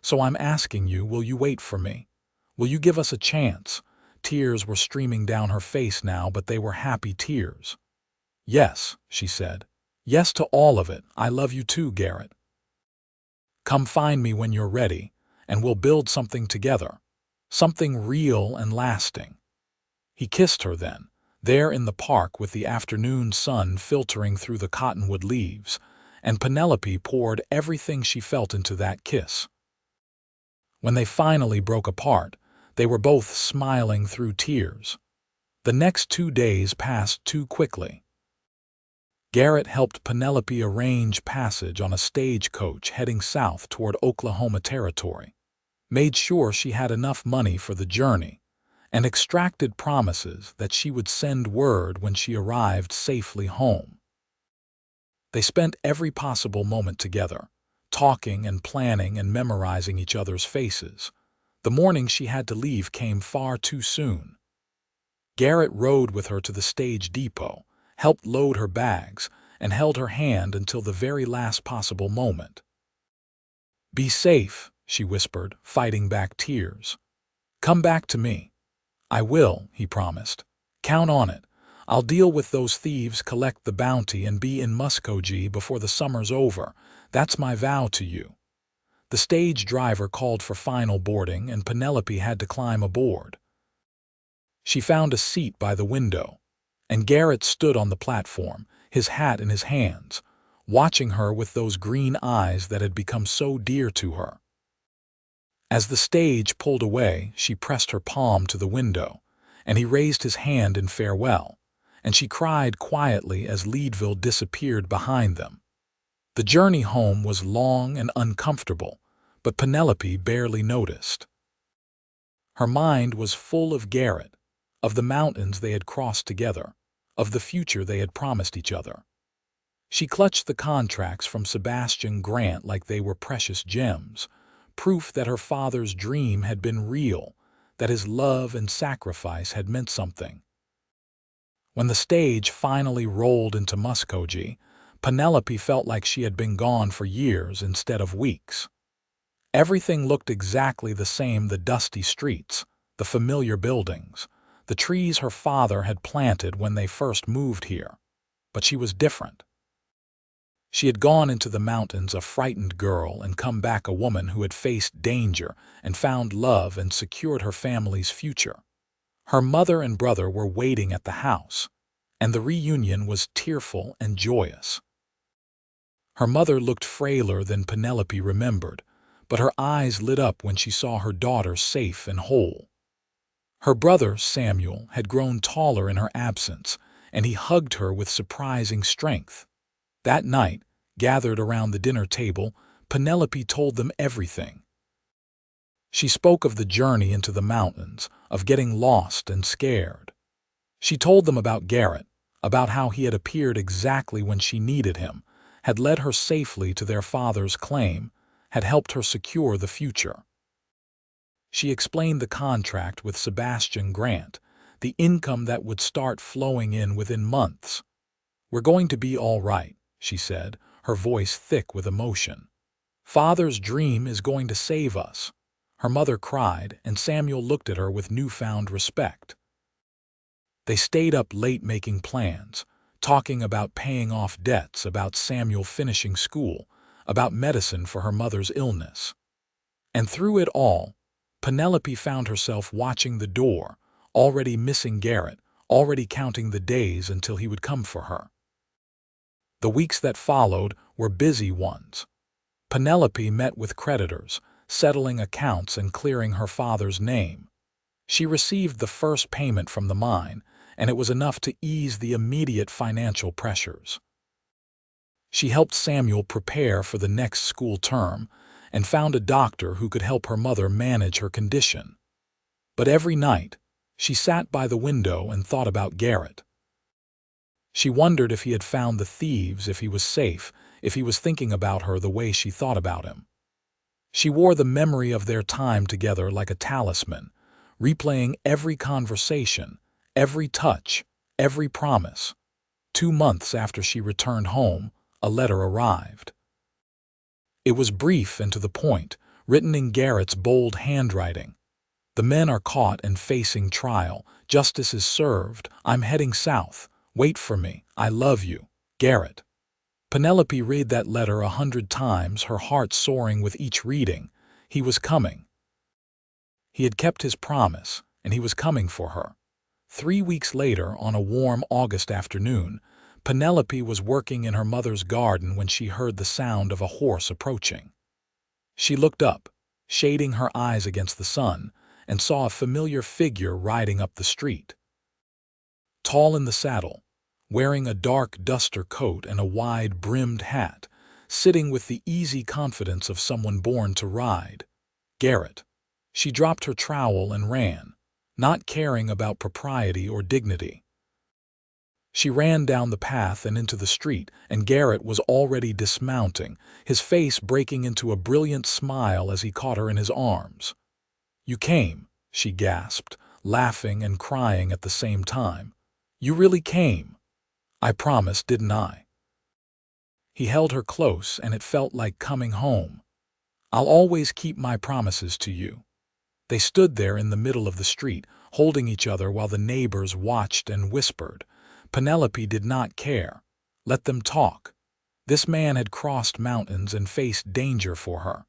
So I'm asking you, will you wait for me? Will you give us a chance? Tears were streaming down her face now, but they were happy tears. Yes, she said. Yes to all of it. I love you too, Garrett. Come find me when you're ready, and we'll build something together. Something real and lasting. He kissed her then, there in the park with the afternoon sun filtering through the cottonwood leaves, and Penelope poured everything she felt into that kiss. When they finally broke apart, they were both smiling through tears. The next 2 days passed too quickly. Garrett helped Penelope arrange passage on a stagecoach heading south toward Oklahoma Territory, made sure she had enough money for the journey, and extracted promises that she would send word when she arrived safely home. They spent every possible moment together, talking and planning and memorizing each other's faces. The morning she had to leave came far too soon. Garrett rode with her to the stage depot, helped load her bags, and held her hand until the very last possible moment. Be safe, she whispered, fighting back tears. Come back to me. I will, he promised. Count on it. I'll deal with those thieves, collect the bounty, and be in Muskogee before the summer's over. That's my vow to you. The stage driver called for final boarding, and Penelope had to climb aboard. She found a seat by the window, and Garrett stood on the platform, his hat in his hands, watching her with those green eyes that had become so dear to her. As the stage pulled away, she pressed her palm to the window, and he raised his hand in farewell, and she cried quietly as Leadville disappeared behind them. The journey home was long and uncomfortable, but Penelope barely noticed. Her mind was full of Garrett, of the mountains they had crossed together, of the future they had promised each other. She clutched the contracts from Sebastian Grant like they were precious gems, proof that her father's dream had been real, that his love and sacrifice had meant something. When the stage finally rolled into Muskogee, Penelope felt like she had been gone for years instead of weeks. Everything looked exactly the same: the dusty streets, the familiar buildings, the trees her father had planted when they first moved here. But she was different. She had gone into the mountains a frightened girl and come back a woman who had faced danger and found love and secured her family's future. Her mother and brother were waiting at the house, and the reunion was tearful and joyous. Her mother looked frailer than Penelope remembered, but her eyes lit up when she saw her daughter safe and whole. Her brother, Samuel, had grown taller in her absence, and he hugged her with surprising strength. That night, gathered around the dinner table, Penelope told them everything. She spoke of the journey into the mountains, of getting lost and scared. She told them about Garrett, about how he had appeared exactly when she needed him, had led her safely to their father's claim, had helped her secure the future. She explained the contract with Sebastian Grant, the income that would start flowing in within months. We're going to be all right, she said, her voice thick with emotion. Father's dream is going to save us. Her mother cried, and Samuel looked at her with newfound respect. They stayed up late making plans, talking about paying off debts, about Samuel finishing school, about medicine for her mother's illness. And through it all, Penelope found herself watching the door, already missing Garrett, already counting the days until he would come for her. The weeks that followed were busy ones. Penelope met with creditors, settling accounts and clearing her father's name. She received the first payment from the mine, and it was enough to ease the immediate financial pressures. She helped Samuel prepare for the next school term and found a doctor who could help her mother manage her condition. But every night, she sat by the window and thought about Garrett. She wondered if he had found the thieves, if he was safe, if he was thinking about her the way she thought about him. She wore the memory of their time together like a talisman, replaying every conversation, every touch, every promise. 2 months after she returned home, a letter arrived. It was brief and to the point, written in Garrett's bold handwriting. The men are caught and facing trial. Justice is served. I'm heading south. Wait for me. I love you. Garrett. Penelope read that letter 100 times, her heart soaring with each reading. He was coming. He had kept his promise, and he was coming for her. 3 weeks later, on a warm August afternoon, Penelope was working in her mother's garden when she heard the sound of a horse approaching. She looked up, shading her eyes against the sun, and saw a familiar figure riding up the street. Tall in the saddle, wearing a dark duster coat and a wide-brimmed hat, sitting with the easy confidence of someone born to ride. Garrett. She dropped her trowel and ran, not caring about propriety or dignity. She ran down the path and into the street, and Garrett was already dismounting, his face breaking into a brilliant smile as he caught her in his arms. "You came," she gasped, laughing and crying at the same time. "You really came. I promised, didn't I?" He held her close, and it felt like coming home. "I'll always keep my promises to you." They stood there in the middle of the street, holding each other while the neighbors watched and whispered. Penelope did not care. Let them talk. This man had crossed mountains and faced danger for her.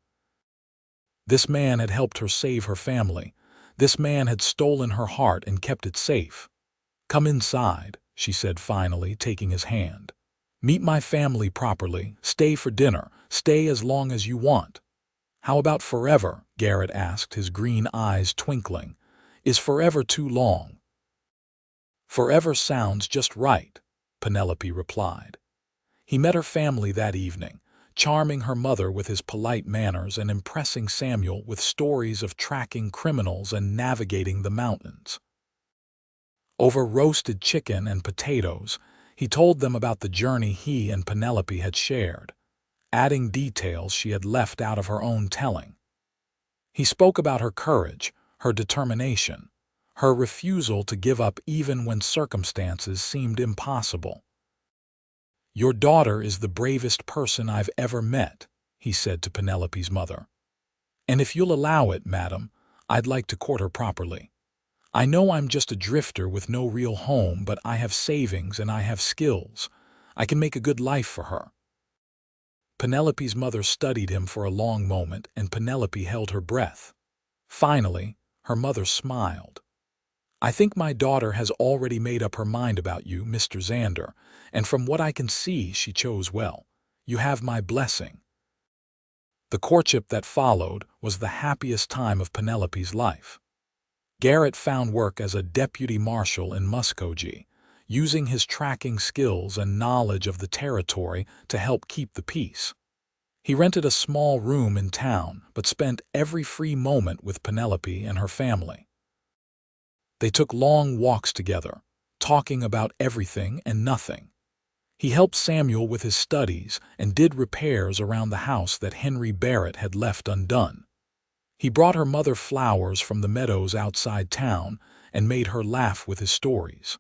This man had helped her save her family. This man had stolen her heart and kept it safe. "Come inside," she said finally, taking his hand. "Meet my family properly. Stay for dinner. Stay as long as you want." "How about forever?" Garrett asked, his green eyes twinkling. "Is forever too long?" "Forever sounds just right," Penelope replied. He met her family that evening, charming her mother with his polite manners and impressing Samuel with stories of tracking criminals and navigating the mountains. Over roasted chicken and potatoes, he told them about the journey he and Penelope had shared, adding details she had left out of her own telling. He spoke about her courage, her determination, her refusal to give up even when circumstances seemed impossible. "Your daughter is the bravest person I've ever met," he said to Penelope's mother. "And if you'll allow it, madam, I'd like to court her properly. I know I'm just a drifter with no real home, but I have savings and I have skills. I can make a good life for her." Penelope's mother studied him for a long moment, and Penelope held her breath. Finally, her mother smiled. "I think my daughter has already made up her mind about you, Mr. Xander, and from what I can see, she chose well. You have my blessing." The courtship that followed was the happiest time of Penelope's life. Garrett found work as a deputy marshal in Muskogee, using his tracking skills and knowledge of the territory to help keep the peace. He rented a small room in town, but spent every free moment with Penelope and her family. They took long walks together, talking about everything and nothing. He helped Samuel with his studies and did repairs around the house that Henry Barrett had left undone. He brought her mother flowers from the meadows outside town and made her laugh with his stories.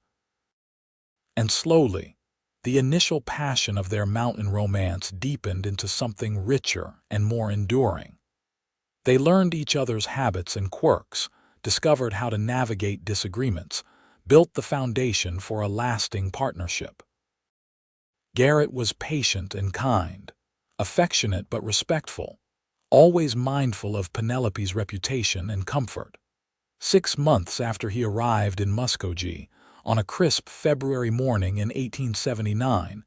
And slowly, the initial passion of their mountain romance deepened into something richer and more enduring. They learned each other's habits and quirks, discovered how to navigate disagreements, built the foundation for a lasting partnership. Garrett was patient and kind, affectionate but respectful, always mindful of Penelope's reputation and comfort. 6 months after he arrived in Muskogee, on a crisp February morning in 1879,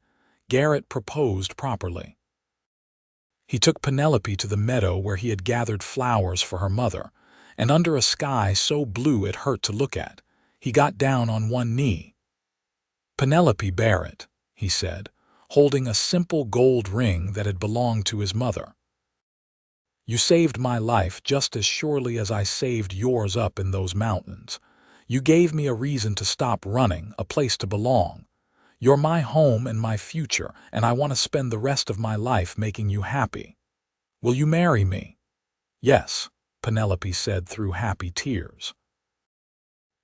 Garrett proposed properly. He took Penelope to the meadow where he had gathered flowers for her mother, and under a sky so blue it hurt to look at, he got down on one knee. "Penelope Barrett," he said, holding a simple gold ring that had belonged to his mother. You saved my life just as surely as I saved yours up in those mountains. You gave me a reason to stop running, a place to belong. You're my home and my future, and I want to spend the rest of my life making you happy. Will you marry me?" "Yes," Penelope said through happy tears.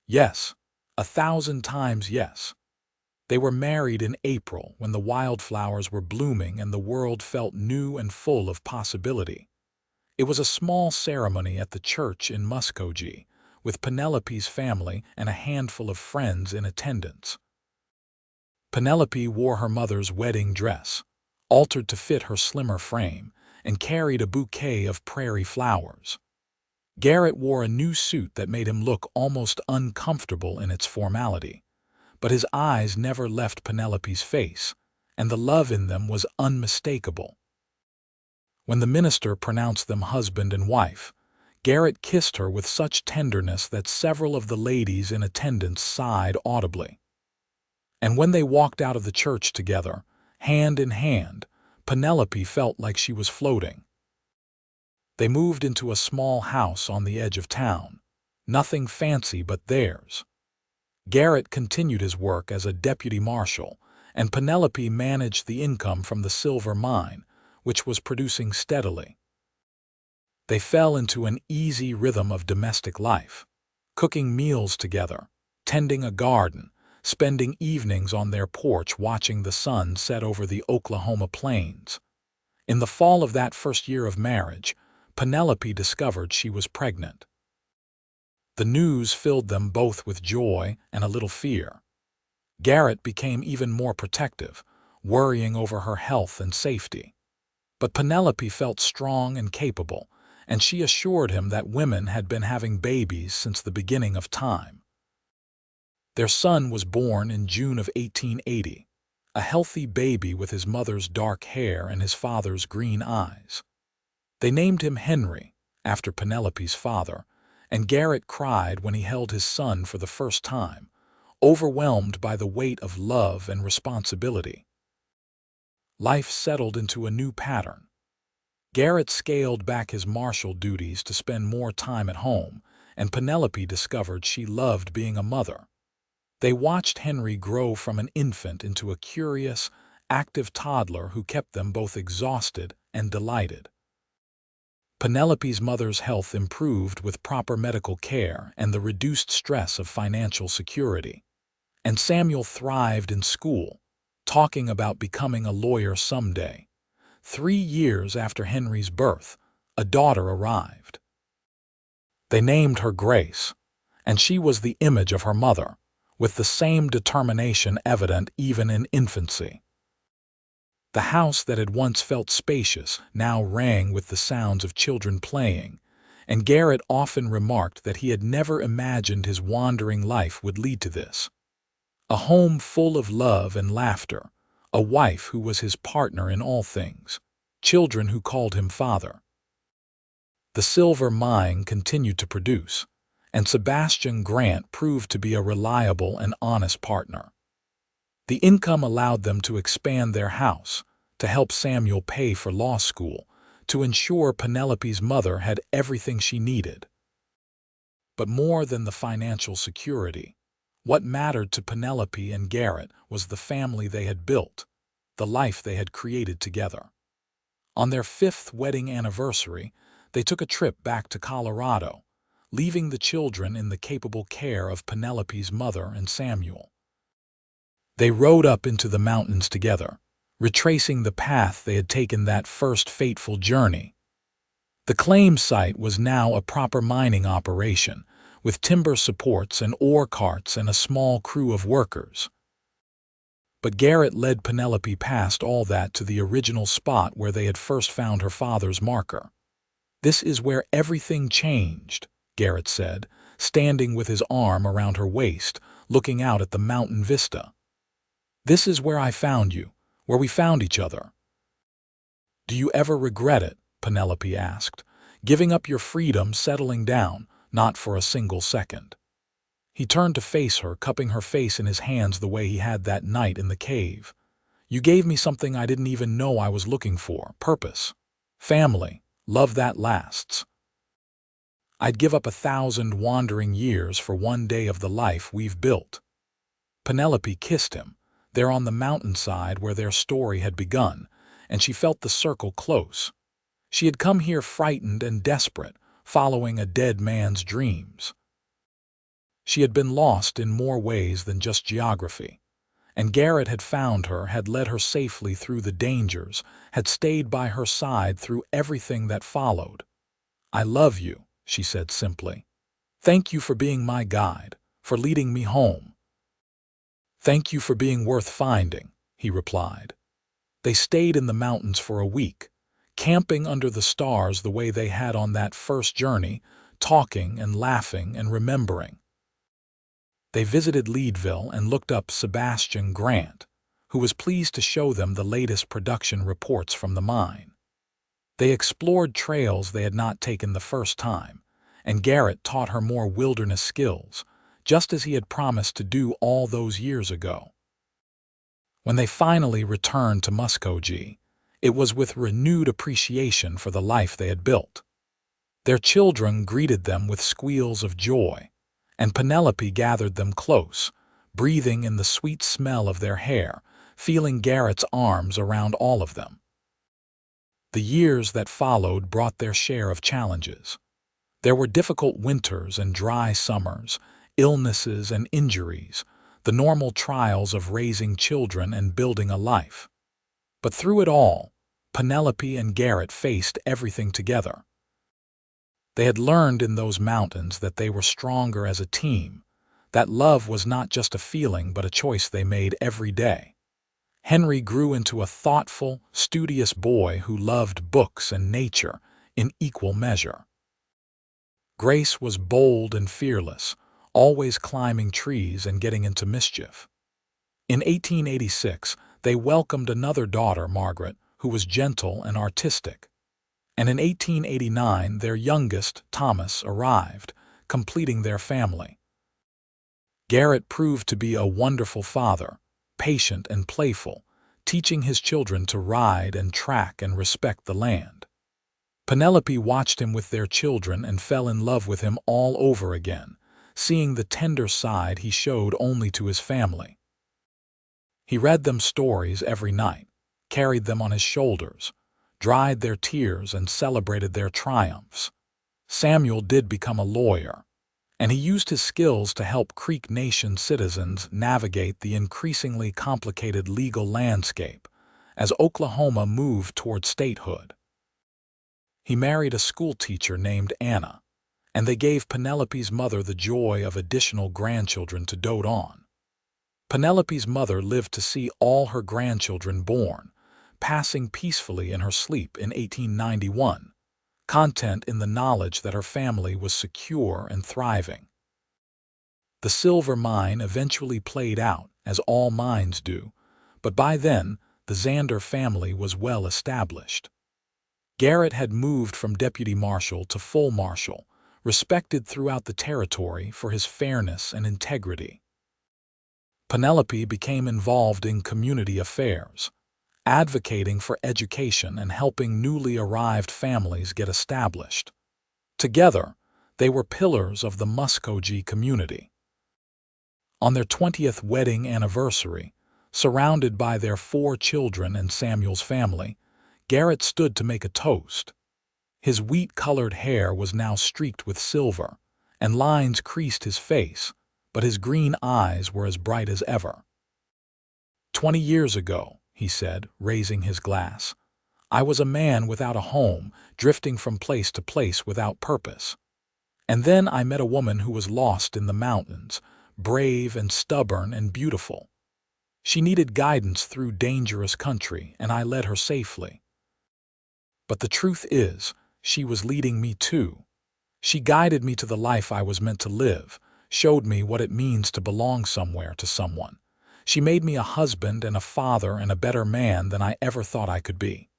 "Yes, 1,000 times yes." They were married in April when the wildflowers were blooming and the world felt new and full of possibility. It was a small ceremony at the church in Muskogee, with Penelope's family and a handful of friends in attendance. Penelope wore her mother's wedding dress, altered to fit her slimmer frame, and carried a bouquet of prairie flowers. Garrett wore a new suit that made him look almost uncomfortable in its formality, but his eyes never left Penelope's face, and the love in them was unmistakable. When the minister pronounced them husband and wife, Garrett kissed her with such tenderness that several of the ladies in attendance sighed audibly. And when they walked out of the church together, hand in hand, Penelope felt like she was floating. They moved into a small house on the edge of town, nothing fancy but theirs. Garrett continued his work as a deputy marshal, and Penelope managed the income from the silver mine, which was producing steadily. They fell into an easy rhythm of domestic life, cooking meals together, tending a garden, spending evenings on their porch watching the sun set over the Oklahoma plains. In the fall of that first year of marriage, Penelope discovered she was pregnant. The news filled them both with joy and a little fear. Garrett became even more protective, worrying over her health and safety. But Penelope felt strong and capable, and she assured him that women had been having babies since the beginning of time. Their son was born in June of 1880, a healthy baby with his mother's dark hair and his father's green eyes. They named him Henry, after Penelope's father, and Garrett cried when he held his son for the first time, overwhelmed by the weight of love and responsibility. Life settled into a new pattern. Garrett scaled back his marshal duties to spend more time at home, and Penelope discovered she loved being a mother. They watched Henry grow from an infant into a curious, active toddler who kept them both exhausted and delighted. Penelope's mother's health improved with proper medical care and the reduced stress of financial security. And Samuel thrived in school, talking about becoming a lawyer someday. 3 years after Henry's birth, a daughter arrived. They named her Grace, and she was the image of her mother, with the same determination evident even in infancy. The house that had once felt spacious now rang with the sounds of children playing, and Garrett often remarked that he had never imagined his wandering life would lead to this. A home full of love and laughter, a wife who was his partner in all things, children who called him father. The silver mine continued to produce, and Sebastian Grant proved to be a reliable and honest partner. The income allowed them to expand their house, to help Samuel pay for law school, to ensure Penelope's mother had everything she needed. But more than the financial security, what mattered to Penelope and Garrett was the family they had built, the life they had created together. On their 5th wedding anniversary, they took a trip back to Colorado, leaving the children in the capable care of Penelope's mother and Samuel. They rode up into the mountains together, retracing the path they had taken that first fateful journey. The claim site was now a proper mining operation, with timber supports and ore carts and a small crew of workers. But Garrett led Penelope past all that to the original spot where they had first found her father's marker. "This is where everything changed," Garrett said, standing with his arm around her waist, looking out at the mountain vista. "This is where I found you, where we found each other." "Do you ever regret it?" Penelope asked. "Giving up your freedom, settling down, not for a single second." He turned to face her, cupping her face in his hands the way he had that night in the cave. "You gave me something I didn't even know I was looking for: purpose, family, love that lasts. I'd give up 1,000 wandering years for one day of the life we've built." Penelope kissed him, there on the mountainside where their story had begun, and she felt the circle close. She had come here frightened and desperate, following a dead man's dreams. She had been lost in more ways than just geography, and Garrett had found her, had led her safely through the dangers, had stayed by her side through everything that followed. "I love you," she said simply. "Thank you for being my guide, for leading me home." "Thank you for being worth finding," he replied. They stayed in the mountains for a week, camping under the stars the way they had on that first journey, talking and laughing and remembering. They visited Leadville and looked up Sebastian Grant, who was pleased to show them the latest production reports from the mine. They explored trails they had not taken the first time, and Garrett taught her more wilderness skills, just as he had promised to do all those years ago. When they finally returned to Muskogee, it was with renewed appreciation for the life they had built. Their children greeted them with squeals of joy, and Penelope gathered them close, breathing in the sweet smell of their hair, feeling Garrett's arms around all of them. The years that followed brought their share of challenges. There were difficult winters and dry summers, illnesses and injuries, the normal trials of raising children and building a life. But through it all, Penelope and Garrett faced everything together. They had learned in those mountains that they were stronger as a team, that love was not just a feeling but a choice they made every day. Henry grew into a thoughtful, studious boy who loved books and nature in equal measure. Grace was bold and fearless, always climbing trees and getting into mischief. In 1886, they welcomed another daughter, Margaret, who was gentle and artistic. And in 1889, their youngest, Thomas, arrived, completing their family. Garrett proved to be a wonderful father, patient and playful, teaching his children to ride and track and respect the land. Penelope watched him with their children and fell in love with him all over again, seeing the tender side he showed only to his family. He read them stories every night, carried them on his shoulders, dried their tears and celebrated their triumphs. Samuel did become a lawyer, and he used his skills to help Creek Nation citizens navigate the increasingly complicated legal landscape as Oklahoma moved toward statehood. He married a schoolteacher named Anna, and they gave Penelope's mother the joy of additional grandchildren to dote on. Penelope's mother lived to see all her grandchildren born, passing peacefully in her sleep in 1891, content in the knowledge that her family was secure and thriving. The silver mine eventually played out, as all mines do, but by then the Xander family was well established. Garrett had moved from deputy marshal to full marshal, respected throughout the territory for his fairness and integrity. Penelope became involved in community affairs, advocating for education and helping newly arrived families get established. Together, they were pillars of the Muskogee community. On their 20th wedding anniversary, surrounded by their 4 children and Samuel's family, Garrett stood to make a toast. His wheat-colored hair was now streaked with silver, and lines creased his face, but his green eyes were as bright as ever. 20 years ago, he said, raising his glass, I was a man without a home, drifting from place to place without purpose. And then I met a woman who was lost in the mountains, brave and stubborn and beautiful. She needed guidance through dangerous country, and I led her safely. But the truth is, she was leading me too. She guided me to the life I was meant to live, showed me what it means to belong somewhere to someone. She made me a husband and a father and a better man than I ever thought I could be.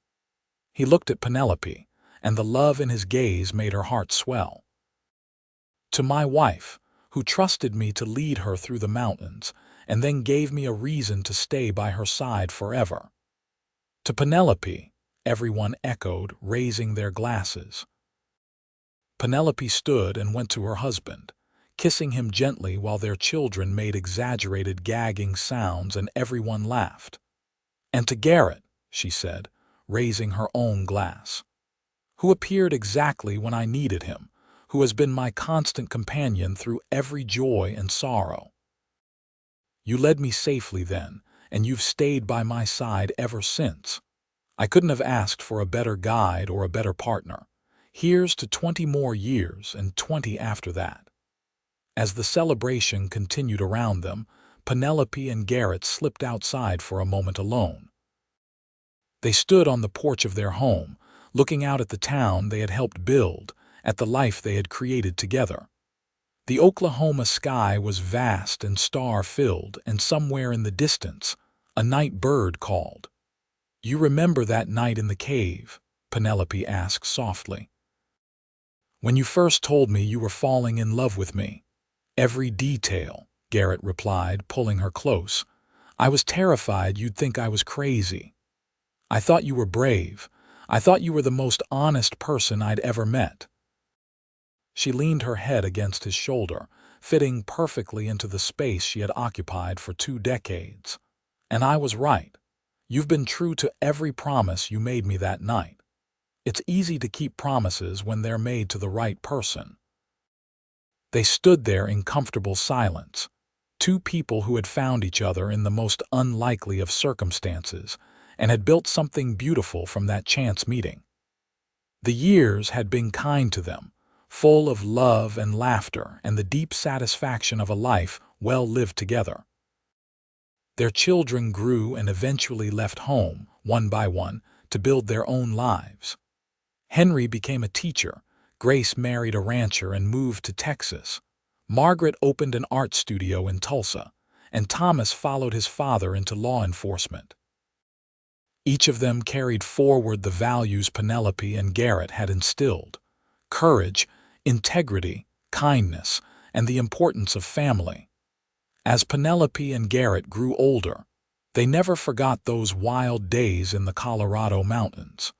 He looked at Penelope, and the love in his gaze made her heart swell. To my wife, who trusted me to lead her through the mountains, and then gave me a reason to stay by her side forever. To Penelope, everyone echoed, raising their glasses. Penelope stood and went to her husband, kissing him gently while their children made exaggerated gagging sounds and everyone laughed. "And to Garrett," she said, raising her own glass, "who appeared exactly when I needed him, who has been my constant companion through every joy and sorrow. You led me safely then, and you've stayed by my side ever since. I couldn't have asked for a better guide or a better partner. Here's to 20 more years and 20 after that." As the celebration continued around them, Penelope and Garrett slipped outside for a moment alone. They stood on the porch of their home, looking out at the town they had helped build, at the life they had created together. The Oklahoma sky was vast and star-filled, and somewhere in the distance, a night bird called. "You remember that night in the cave?" Penelope asked softly. "When you first told me you were falling in love with me." "Every detail," Garrett replied, pulling her close. "I was terrified you'd think I was crazy. I thought you were brave. I thought you were the most honest person I'd ever met." She leaned her head against his shoulder, fitting perfectly into the space she had occupied for 2 decades. "And I was right. You've been true to every promise you made me that night. It's easy to keep promises when they're made to the right person." They stood there in comfortable silence, two people who had found each other in the most unlikely of circumstances and had built something beautiful from that chance meeting. The years had been kind to them, full of love and laughter and the deep satisfaction of a life well lived together. Their children grew and eventually left home, one by one, to build their own lives. Henry became a teacher, Grace married a rancher and moved to Texas, Margaret opened an art studio in Tulsa, and Thomas followed his father into law enforcement. Each of them carried forward the values Penelope and Garrett had instilled: courage, integrity, kindness, and the importance of family. As Penelope and Garrett grew older, they never forgot those wild days in the Colorado mountains.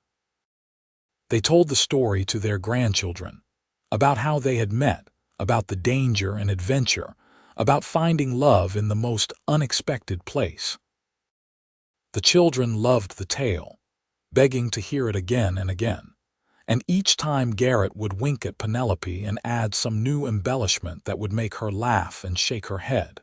They told the story to their grandchildren, about how they had met, about the danger and adventure, about finding love in the most unexpected place. The children loved the tale, begging to hear it again and again, and each time Garrett would wink at Penelope and add some new embellishment that would make her laugh and shake her head.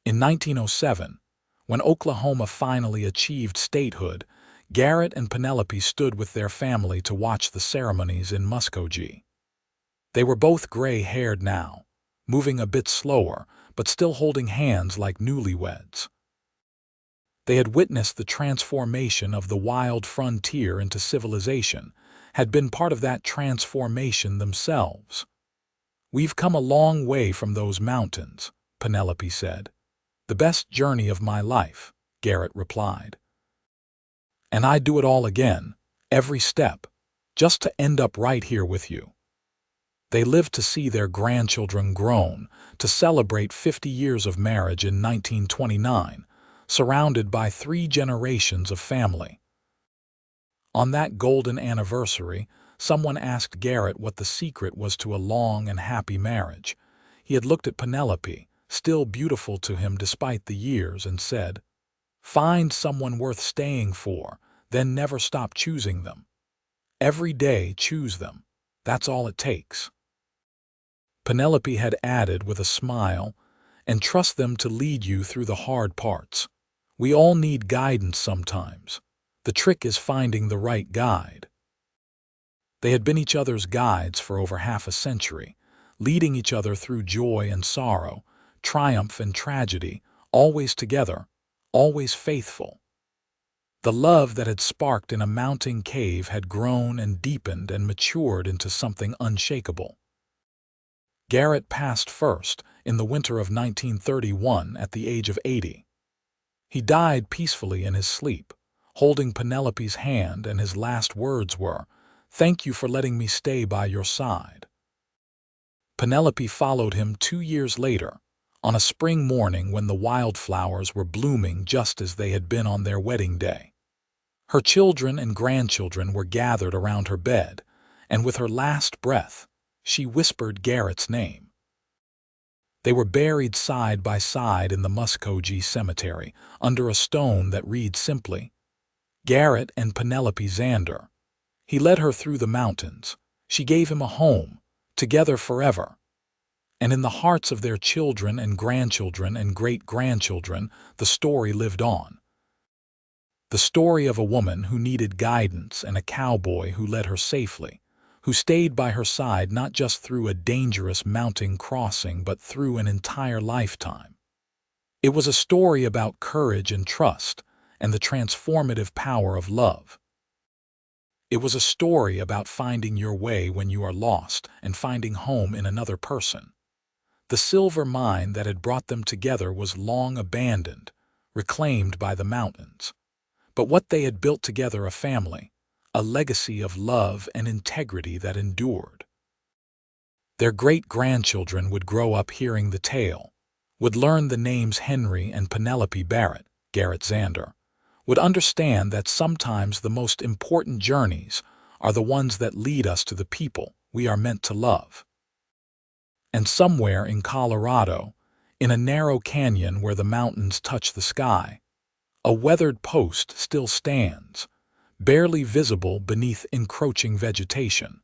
In 1907, when Oklahoma finally achieved statehood, Garrett and Penelope stood with their family to watch the ceremonies in Muskogee. They were both gray-haired now, moving a bit slower, but still holding hands like newlyweds. They had witnessed the transformation of the wild frontier into civilization, had been part of that transformation themselves. "We've come a long way from those mountains," Penelope said. "The best journey of my life," Garrett replied. "And I'd do it all again, every step, just to end up right here with you." They lived to see their grandchildren grown, to celebrate 50 years of marriage in 1929, surrounded by 3 generations of family. On that golden anniversary, someone asked Garrett what the secret was to a long and happy marriage. He had looked at Penelope, still beautiful to him despite the years, and said, "Find someone worth staying for, then never stop choosing them. Every day choose them. That's all it takes." Penelope had added with a smile, "And trust them to lead you through the hard parts. We all need guidance sometimes. The trick is finding the right guide." They had been each other's guides for over half a century, leading each other through joy and sorrow, triumph and tragedy, always together, always faithful. The love that had sparked in a mountain cave had grown and deepened and matured into something unshakable. Garrett passed first in the winter of 1931 at the age of 80. He died peacefully in his sleep, holding Penelope's hand, and his last words were, "Thank you for letting me stay by your side." Penelope followed him 2 years later, on a spring morning when the wildflowers were blooming just as they had been on their wedding day. Her children and grandchildren were gathered around her bed, and with her last breath, she whispered Garrett's name. They were buried side by side in the Muskogee Cemetery, under a stone that read simply, Garrett and Penelope Xander. He led her through the mountains. She gave him a home, together forever. And in the hearts of their children and grandchildren and great-grandchildren, the story lived on. The story of a woman who needed guidance and a cowboy who led her safely, who stayed by her side not just through a dangerous mountain crossing but through an entire lifetime. It was a story about courage and trust and the transformative power of love. It was a story about finding your way when you are lost and finding home in another person. The silver mine that had brought them together was long abandoned, reclaimed by the mountains. But what they had built together, a family, a legacy of love and integrity that endured. Their great-grandchildren would grow up hearing the tale, would learn the names Henry and Penelope Barrett, Garrett Xander, would understand that sometimes the most important journeys are the ones that lead us to the people we are meant to love. And somewhere in Colorado, in a narrow canyon where the mountains touch the sky, a weathered post still stands, barely visible beneath encroaching vegetation.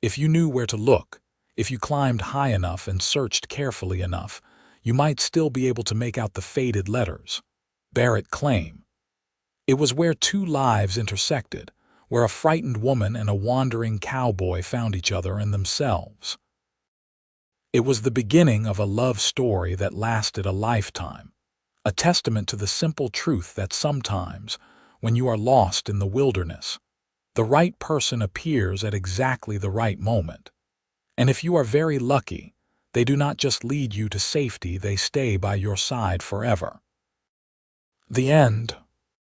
If you knew where to look, if you climbed high enough and searched carefully enough, you might still be able to make out the faded letters. Barrett claim. It was where two lives intersected, where a frightened woman and a wandering cowboy found each other and themselves. It was the beginning of a love story that lasted a lifetime, a testament to the simple truth that sometimes, when you are lost in the wilderness, the right person appears at exactly the right moment. And if you are very lucky, they do not just lead you to safety, they stay by your side forever. The end.